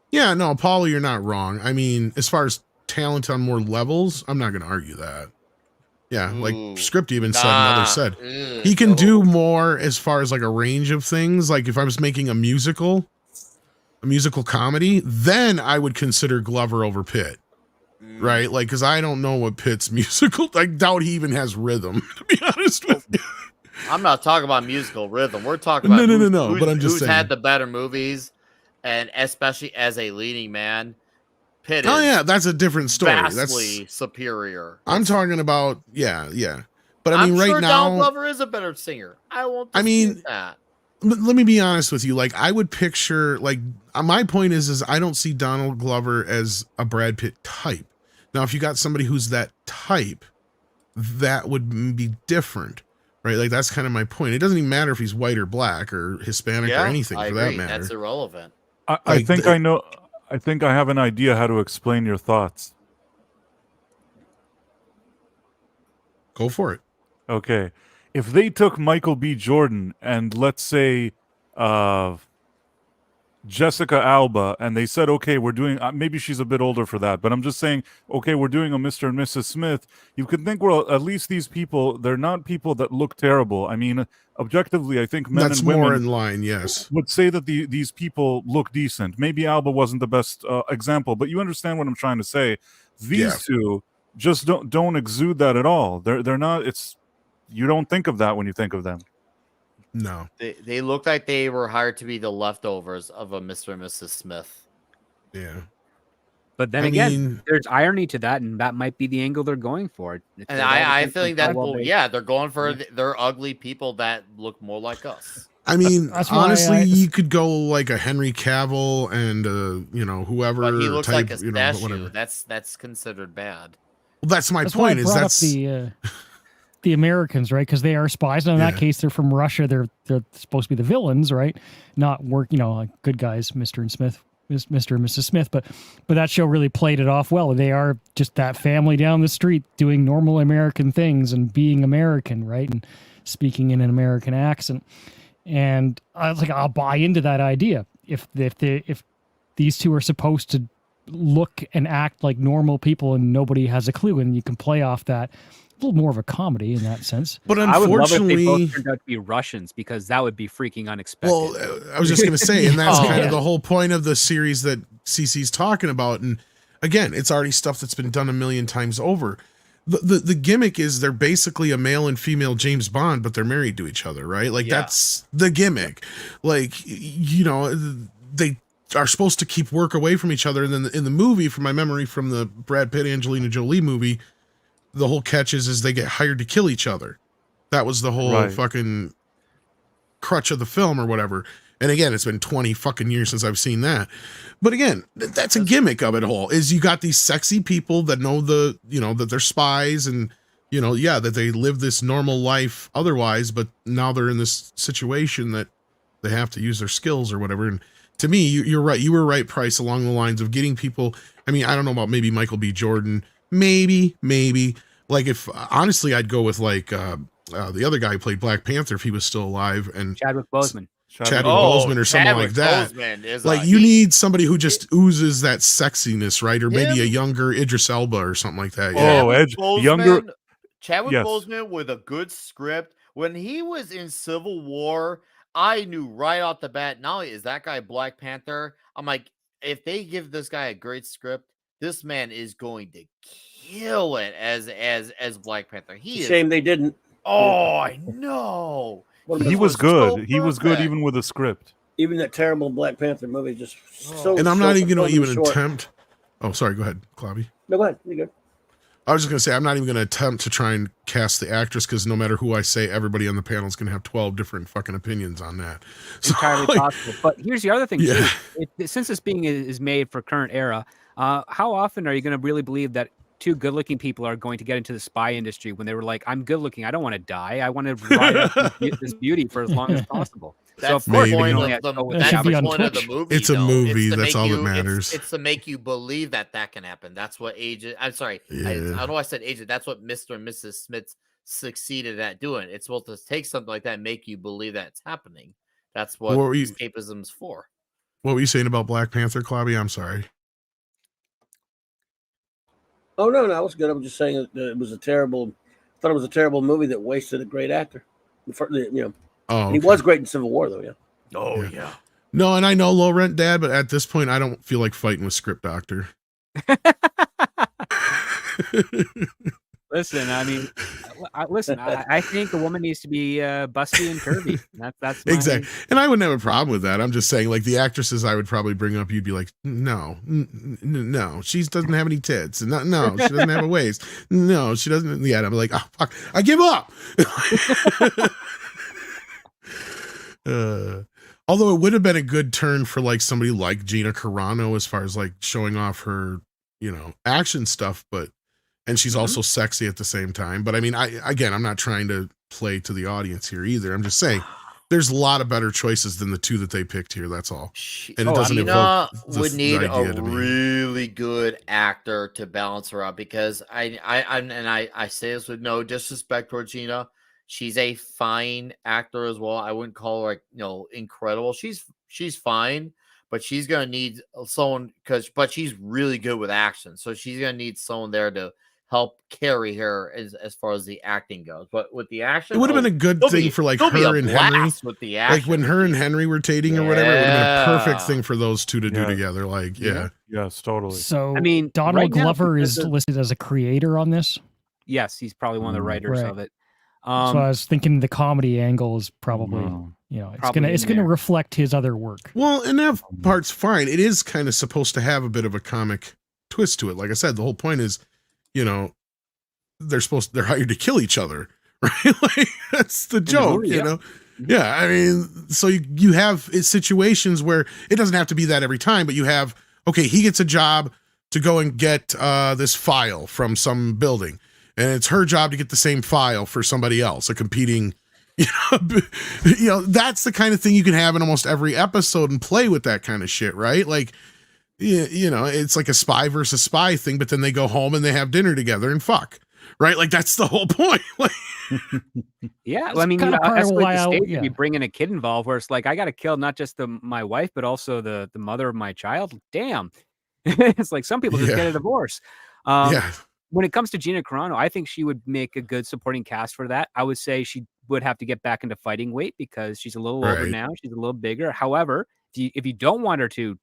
Yeah, no, Paulo, you're not wrong. I mean, as far as talent on more levels, I'm not going to argue that. Yeah, like Script even said, another said, he can do more as far as like a range of things. Like if I was making a musical comedy, then I would consider Glover over Pitt, right? Like, because I don't know what Pitt's musical. I doubt he even has rhythm. To be honest with you, I'm not talking about musical rhythm. We're talking about no. But I'm just saying, who's had the better movies, and especially as a leading man. Pitt that's a different story. Vastly superior. I'm talking about, But I mean, I'm sure right now, Donald Glover is a better singer. I won't dispute that. Let me be honest with you. Like, I would picture, like, my point is I don't see Donald Glover as a Brad Pitt type. Now, if you got somebody who's that type, that would be different, right? Like, that's kind of my point. It doesn't even matter if he's white or black or Hispanic or anything for that matter. That's irrelevant. I think I know. I think I have an idea how to explain your thoughts. Go for it. Okay. If they took Michael B. Jordan and let's say Jessica Alba and they said, okay, we're doing, maybe she's a bit older for that, but I'm just saying, okay, we're doing a Mr. and Mrs. Smith. You could think, well, at least these people, they're not people that look terrible. I mean, objectively, I think men and women more in line, yes, would say that these people look decent. Maybe Alba wasn't the best example, but you understand what I'm trying to say. These two just don't exude that at all. They're not. You don't think of that when you think of them. No. They looked like they were hired to be the leftovers of a Mr. and Mrs. Smith. Yeah. But then again, there's irony to that, and that might be the angle they're going for. And I feel like they're going for they're ugly people that look more like us. I mean, honestly, you could go like a Henry Cavill and you know, whoever. But he looks type, like a you know, statue. That's considered bad. Well, that's my point. Is that's the Americans, right? Because they are spies. And in that case, they're from Russia. They're supposed to be the villains, right? Not like good guys, Mr. and Mrs. Smith. But that show really played it off well. They are just that family down the street doing normal American things and being American, right? And speaking in an American accent. And I was like, I'll buy into that idea. If these two are supposed to look and act like normal people and nobody has a clue, and you can play off that. A little more of a comedy in that sense. But unfortunately, I would love if they both turned out to be Russians, because that would be freaking unexpected. Well, I was just going to say, and that's kind of the whole point of the series that CC's talking about. And again, it's already stuff that's been done a million times over. The gimmick is they're basically a male and female James Bond, but they're married to each other, right? Like that's the gimmick. Like, you know, they are supposed to keep work away from each other. And then in the movie, from my memory from the Brad Pitt, Angelina Jolie movie, the whole catch is they get hired to kill each other. That was the whole fucking crutch of the film or whatever. And again, it's been 20 fucking years since I've seen that. But again, that's a gimmick of it all, is you got these sexy people that know that they're spies and, that they live this normal life otherwise, but now they're in this situation that they have to use their skills or whatever. And to me, you're right. You were right, Price, along the lines of getting people. I mean, I don't know about maybe Michael B. Jordan. Maybe. Like, if honestly, I'd go with like the other guy who played Black Panther if he was still alive, and Chadwick Boseman. Boseman or something like that. Like, you need somebody who just oozes that sexiness, right? Or maybe a younger Idris Elba or something like that. Chadwick Boseman with a good script. When he was in Civil War, I knew right off the bat, not only is that guy Black Panther, I'm like, if they give this guy a great script, this man is going to kill it as Black Panther. Shame they didn't. Oh, I know. He was good. He was good even with a script. Even that terrible Black Panther movie just so. And I'm not even going to even attempt. Oh, sorry. Go ahead, Klobby. No, go ahead. You're good. I was just going to say, I'm not even going to attempt to try and cast the actress, because no matter who I say, everybody on the panel is going to have 12 different fucking opinions on that. So, entirely possible. But here's the other thing, too. Since this being is made for current era, how often are you going to really believe that two good-looking people are going to get into the spy industry when they were like, I'm good-looking, I don't want to die, I want to ride up this beauty for as long as possible? That's so the point of the movie. It's a movie. That's all that matters. It's to make you believe that can happen. That's what Agent. I'm sorry. I know I said Agent. That's what Mr. and Mrs. Smith succeeded at doing. It's supposed to take something like that and make you believe that it's happening. That's what escapism's for. What were you saying about Black Panther, Klobby? I'm sorry. Oh no, it was good. I was just saying it was a terrible. I thought it was a terrible movie that wasted a great actor. Oh, okay. He was great in Civil War, though. Yeah. Oh yeah. No, and I know low rent dad, but at this point, I don't feel like fighting with Script Doctor. Listen, I mean, I think a woman needs to be busty and curvy. That's exactly. And I wouldn't have a problem with that. I'm just saying, like, the actresses I would probably bring up, you'd be like, no, she doesn't have any tits. No, she doesn't have a waist. No, she doesn't. Yeah, I'm like, oh, fuck, I give up. Although it would have been a good turn for like somebody like Gina Carano as far as like showing off her, action stuff, and she's also sexy at the same time. But I mean, I'm not trying to play to the audience here either. I'm just saying there's a lot of better choices than the two that they picked here. That's all. And it doesn't Gina would need a really good actor to balance her out, because I say this with no disrespect towards Gina. She's a fine actor as well. I wouldn't call her incredible. She's fine, but she's gonna need someone but she's really good with action. So she's gonna need someone there to help carry her as far as the acting goes. But with the action, it would have been a good thing for like her and Henry. With the action. Like when her and Henry were dating or whatever, it would have been a perfect thing for those two to do together. Like, yes, totally. So I mean, Donald Glover is listed as a creator on this. Yes, he's probably one of the writers of it. So I was thinking the comedy angle is probably, Wow. it's Probably in gonna there. reflect his other work. Well, and that part's fine. It is kind of supposed to have a bit of a comic twist to it. Like I said, the whole point is, they're hired to kill each other, right? Like that's the joke, movie, yeah. Yeah, I mean, so you have situations where it doesn't have to be that every time, but you have, okay, he gets a job to go and get this file from some building, and it's her job to get the same file for somebody else, a competing, that's the kind of thing you can have in almost every episode and play with that kind of shit, right? Like, it's like a spy versus spy thing, but then they go home and they have dinner together and fuck, right? Like that's the whole point. Like, yeah, well, I mean, kind of part of escalate why the I- stage yeah. to be bringing a kid involved, where it's like I got to kill not just my wife, but also the mother of my child. Damn, it's like some people just Yeah. get a divorce. yeah, When it comes to Gina Carano, I think she would make a good supporting cast for that. I would say she would have to get back into fighting weight because she's a little older Right. now. She's a little bigger. However, if you don't want her to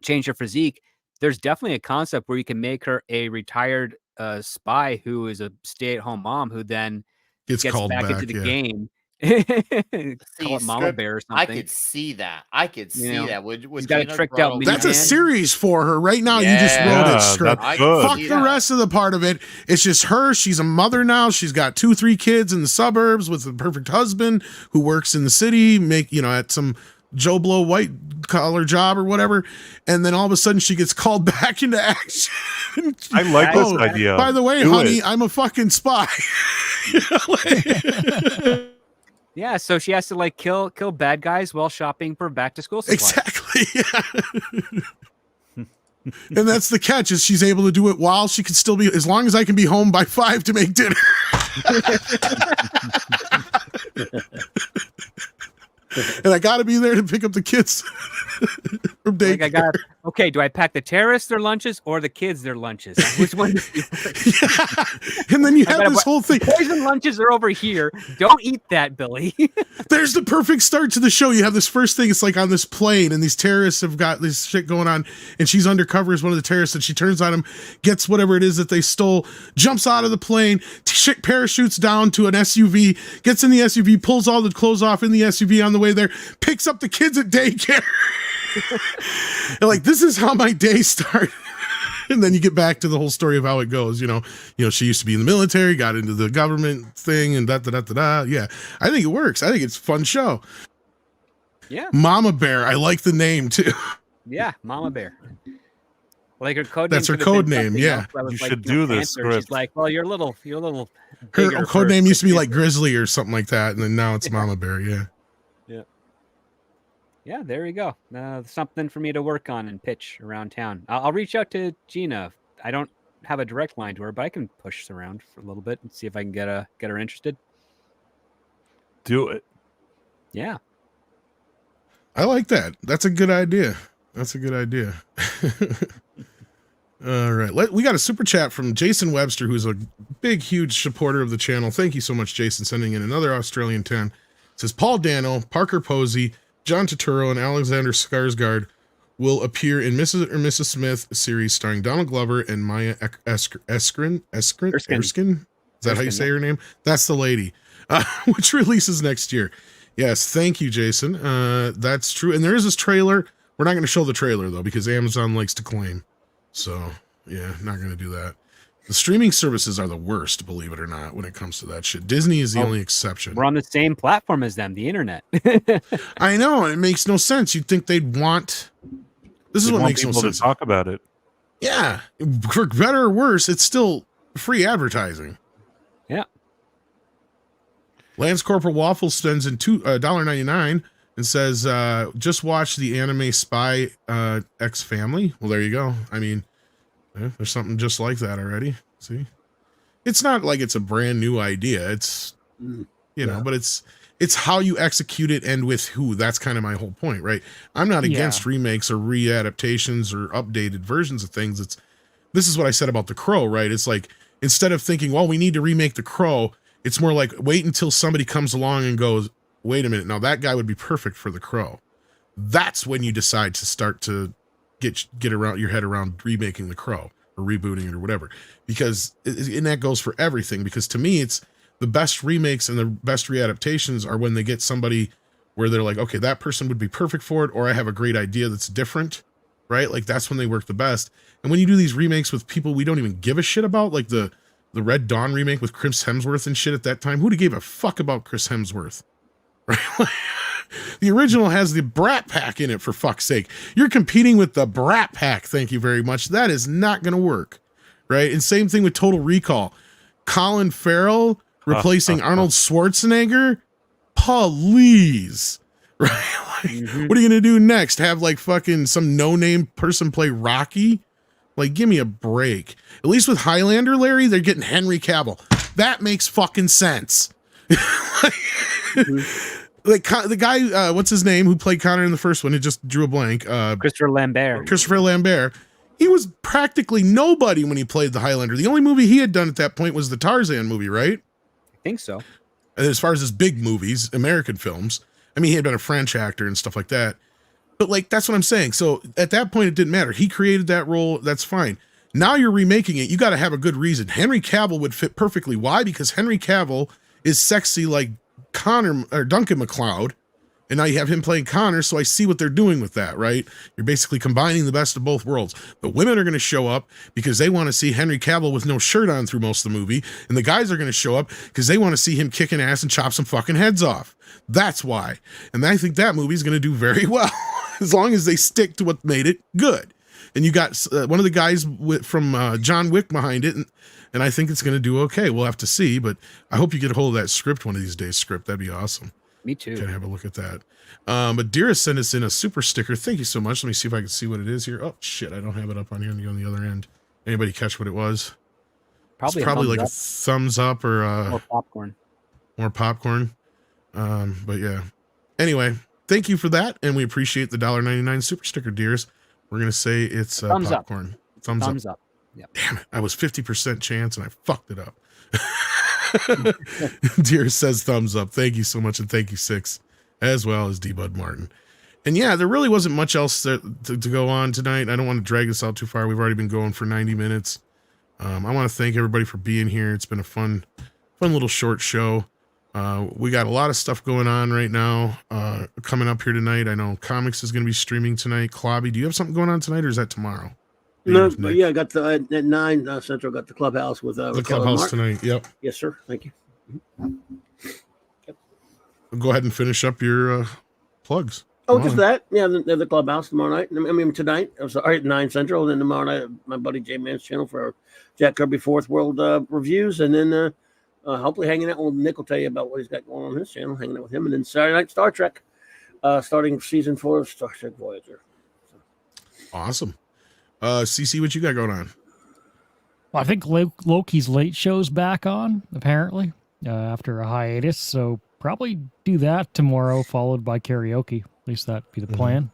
change her physique, there's definitely a concept where you can make her a retired spy who is a stay-at-home mom who then gets gets called back back into the yeah. game. Call it Mama script- Bear or I something. could see that. I could You see know, that. With he's got a Gina tricked out Carano minivan. That's a being- series for her right now. You just wrote Yeah, it script. I that's can good. Fuck see the that. rest of the part of it. It's just her. She's a mother now. She's got 2-3 kids in the suburbs with a perfect husband who works in the city, at some Joe Blow white collar job or whatever. And then all of a sudden she gets called back into action. I like this Oh, idea. By the way, Do honey, it. I'm a fucking spy. Yeah, so she has to like kill bad guys while shopping for back to school supplies. Exactly. Yeah. And that's the catch is she's able to do it while she can still be, as long as I can be home by 5 to make dinner. And I got to be there to pick up the kids from daycare. Like I got okay. Do I pack the terrorists their lunches or the kids their lunches? Which one? Yeah. And then you I have gotta this whole thing. Poison lunches are over here. Don't eat that, Billy. There's the perfect start to the show. You have this first thing. It's like on this plane, and these terrorists have got this shit going on, and she's undercover as one of the terrorists, and she turns on him, gets whatever it is that they stole, jumps out of the plane, shit parachutes down to an SUV, gets in the SUV, pulls all the clothes off in the SUV on the way there, picks up the kids at daycare. And like, this is how my day started. And then you get back to the whole story of how it goes. She used to be in the military, got into the government thing, and da. Yeah, I think it works. I think it's a fun show. Yeah, Mama Bear. I like the name too. yeah, Mama Bear. Like her code. That's name her could have code been name, something yeah. else. I was You like, should do this Panther. She's script. like, well, you're a little. Her bigger code for- name used to be like Grizzly or something like that, and then now it's Mama Bear. Yeah. Yeah, there we go. Something for me to work on and pitch around town. I'll reach out to Gina. I don't have a direct line to her, but I can push this around for a little bit and see if I can get her interested. Do it. Yeah. I like that. That's a good idea. All right. We got a super chat from Jason Webster, who's a big, huge supporter of the channel. Thank you so much, Jason, sending in another Australian 10. It says Paul Dano, Parker Posey, John Turturro, and Alexander Skarsgård will appear in Mrs. or Mrs. Smith series starring Donald Glover and Maya Erskine? Is that how you say her name? That's the lady, which releases next year. Yes, thank you, Jason. That's true. And there is this trailer. We're not going to show the trailer, though, because Amazon likes to claim. So, yeah, not going to do that. The streaming services are the worst, believe it or not, when it comes to that shit. Disney is the only exception. We're on the same platform as them, the internet. I know, and it makes no sense. You'd think they'd want... This is They what want makes no people sense. to talk about it. Yeah, for better or worse, it's still free advertising. Yeah. Lance Corporal Waffle sends in $1.99 and says, just watch the anime Spy X Family. Well, there you go. I mean, there's something just like that already. See? It's not like it's a brand new idea. It's, but it's how you execute it and with who. That's kind of my whole point, right? I'm not against remakes or readaptations or updated versions of things. This is what I said about The Crow, right? It's like, instead of thinking, well, we need to remake The Crow, it's more like wait until somebody comes along and goes, wait a minute, now that guy would be perfect for The Crow. That's when you decide to start to get around your head around remaking The Crow or rebooting it or whatever. And that goes for everything, because to me, it's the best remakes and the best readaptations are when they get somebody where they're like, okay, that person would be perfect for it, or I have a great idea that's different, right? Like that's when they work the best. And when you do these remakes with people we don't even give a shit about, like the Red Dawn remake with Chris Hemsworth and shit at that time, who'd have gave a fuck about Chris Hemsworth? Right? The original has the Brat Pack in it, for fuck's sake. You're competing with the Brat Pack, thank you very much. That is not going to work, right? And same thing with Total Recall. Colin Farrell replacing Arnold Schwarzenegger? Please. Right? Like, what are you going to do next? Have like fucking some no-name person play Rocky? Like, give me a break. At least with Highlander, Larry, they're getting Henry Cavill. That makes fucking sense. Like the guy, what's his name, who played Connor in the first one? It just drew a blank. Christopher Lambert. Christopher Lambert. He was practically nobody when he played the Highlander. The only movie he had done at that point was the Tarzan movie, right? I think so. And as far as his big movies, American films, I mean, he had been a French actor and stuff like that. But like, that's what I'm saying. So at that point, it didn't matter. He created that role. That's fine. Now you're remaking it. You got to have a good reason. Henry Cavill would fit perfectly. Why? Because Henry Cavill is sexy like Connor or Duncan MacLeod. And now you have him playing Connor. So I see what they're doing with that, right? You're basically combining the best of both worlds. The women are going to show up because they want to see Henry Cavill with no shirt on through most of the movie. And the guys are going to show up because they want to see him kicking ass and chop some fucking heads off. That's why. And I think that movie is going to do very well as long as they stick to what made it good. And you got one of the guys from John Wick behind it. And I think it's going to do okay. We'll have to see. But I hope you get a hold of that script one of these days. That'd be awesome. Me too. Can have a look at that. But Dearest sent us in a super sticker. Thank you so much. Let me see if I can see what it is here. Oh shit, I don't have it up on here on the other end. Anybody catch what it was? Probably like a thumbs up or more popcorn. More popcorn. But yeah. Anyway, thank you for that, and we appreciate the $1.99 super sticker, Dearest. We're gonna say it's popcorn. Thumbs up. Yep. Damn it! I was 50% chance, and I fucked it up. Dearest says thumbs up. Thank you so much, and thank you, Six, as well as D Bud Martin. And yeah, there really wasn't much else to go on tonight. I don't want to drag this out too far. We've already been going for 90 minutes. I want to thank everybody for being here. It's been a fun little short show. We got a lot of stuff going on right now coming up here tonight. I know Comics is going to be streaming tonight. Clobby, do you have something going on tonight, or is that tomorrow? No, but yeah, I got the at 9 Central. Got the clubhouse with the clubhouse tonight. Yep. Yes, sir. Thank you. Yep. Go ahead and finish up your plugs. Oh, just that. Yeah, the clubhouse tomorrow night. I mean, tonight. I was at 9 Central. And then tomorrow night, my buddy J Man's channel for our Jack Kirby Fourth World reviews, and then hopefully hanging out with Nick will tell you about what he's got going on his channel. Hanging out with him, and then Saturday night Star Trek, starting season 4 of Star Trek Voyager. So. Awesome. CC, what you got going on? Well, I think Loki's late show's back on, apparently, after a hiatus. So probably do that tomorrow, followed by karaoke. At least that'd be the plan.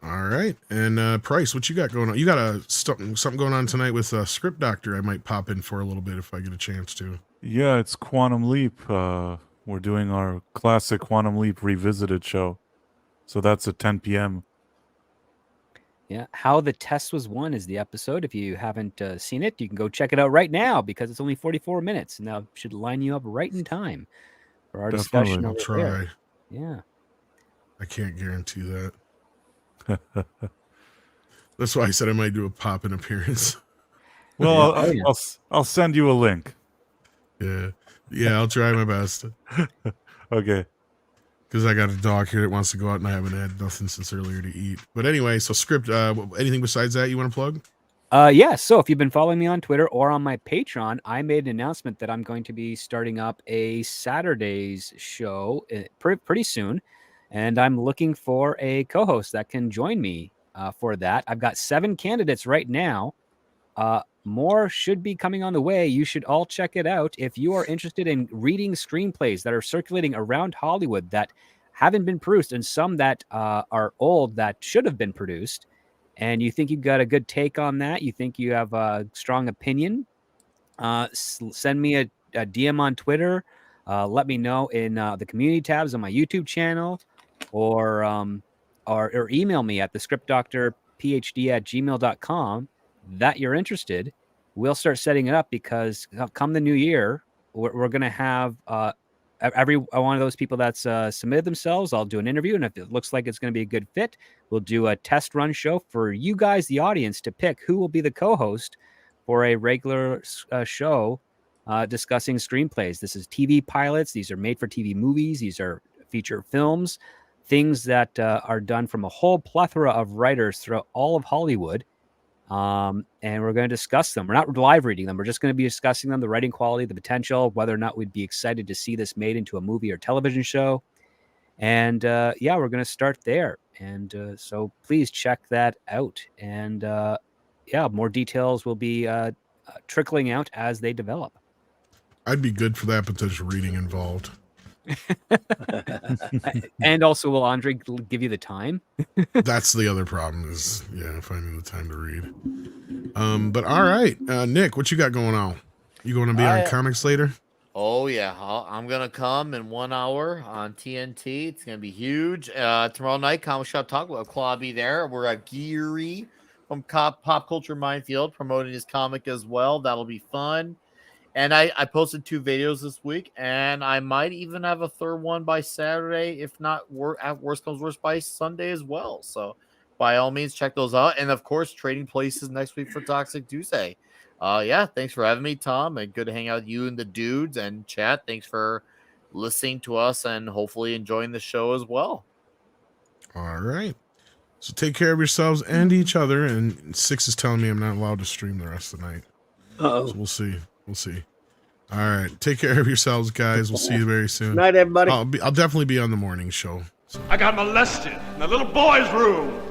All right. And Price, what you got going on? You got something going on tonight with Script Doctor. I might pop in for a little bit if I get a chance to. Yeah, it's Quantum Leap. We're doing our classic Quantum Leap revisited show. So that's at 10 p.m. Yeah, How the Test Was Won is the episode. If you haven't seen it, you can go check it out right now because it's only 44 minutes, and that should line you up right in time for our discussion. I'll try. There. Yeah, I can't guarantee that. That's why I said I might do a pop-in appearance. Well, I'll send you a link. Yeah, I'll try my best. Okay. Because I got a dog here that wants to go out and I haven't had nothing since earlier to eat. But anyway, so Script, anything besides that you want to plug? Yeah, so if you've been following me on Twitter or on my Patreon, I made an announcement that I'm going to be starting up a Saturdays show pretty soon. And I'm looking for a co-host that can join me for that. I've got 7 candidates right now. More should be coming on the way. You should all check it out. If you are interested in reading screenplays that are circulating around Hollywood that haven't been produced and some that are old that should have been produced, and you think you've got a good take on that, you think you have a strong opinion, send me a DM on Twitter. Let me know in the community tabs on my YouTube channel, or email me at thescriptdoctorphd@gmail.com that you're interested. We'll start setting it up because come the new year, we're going to have every one of those people that's submitted themselves. I'll do an interview, and if it looks like it's going to be a good fit, we'll do a test run show for you guys, the audience, to pick who will be the co-host for a regular show discussing screenplays. This is TV pilots. These are made for TV movies. These are feature films, things that are done from a whole plethora of writers throughout all of Hollywood. And we're going to discuss them. We're not live reading them. We're just going to be discussing them, the writing quality, the potential, whether or not we'd be excited to see this made into a movie or television show. And yeah, we're going to start there. And so please check that out. And yeah, more details will be trickling out as they develop. I'd be good for that, but there's reading involved. And also, will Andre give you the time? That's the other problem is, finding the time to read. But all right, Nick, what you got going on? You going to be on comics later? Oh yeah, I'm gonna come in 1 hour on TNT. It's gonna be huge. Tomorrow night, Comic Shop Talk. I'll be there. We're at Geary from Pop Culture Minefield promoting his comic as well. That'll be fun. And I posted 2 videos this week, and I might even have a third one by Saturday, if not at worst comes worst by Sunday as well. So by all means, check those out. And of course, Trading Places next week for Toxic Tuesday. Yeah, thanks for having me, Tom, and good to hang out with you and the dudes and chat. Thanks for listening to us and hopefully enjoying the show as well. All right. So take care of yourselves and each other. And Six is telling me I'm not allowed to stream the rest of the night. Uh-oh. So we'll see. We'll see. All right. Take care of yourselves, guys. We'll see you very soon. Night, everybody. I'll definitely be on the morning show. So. I got molested in a little boy's room.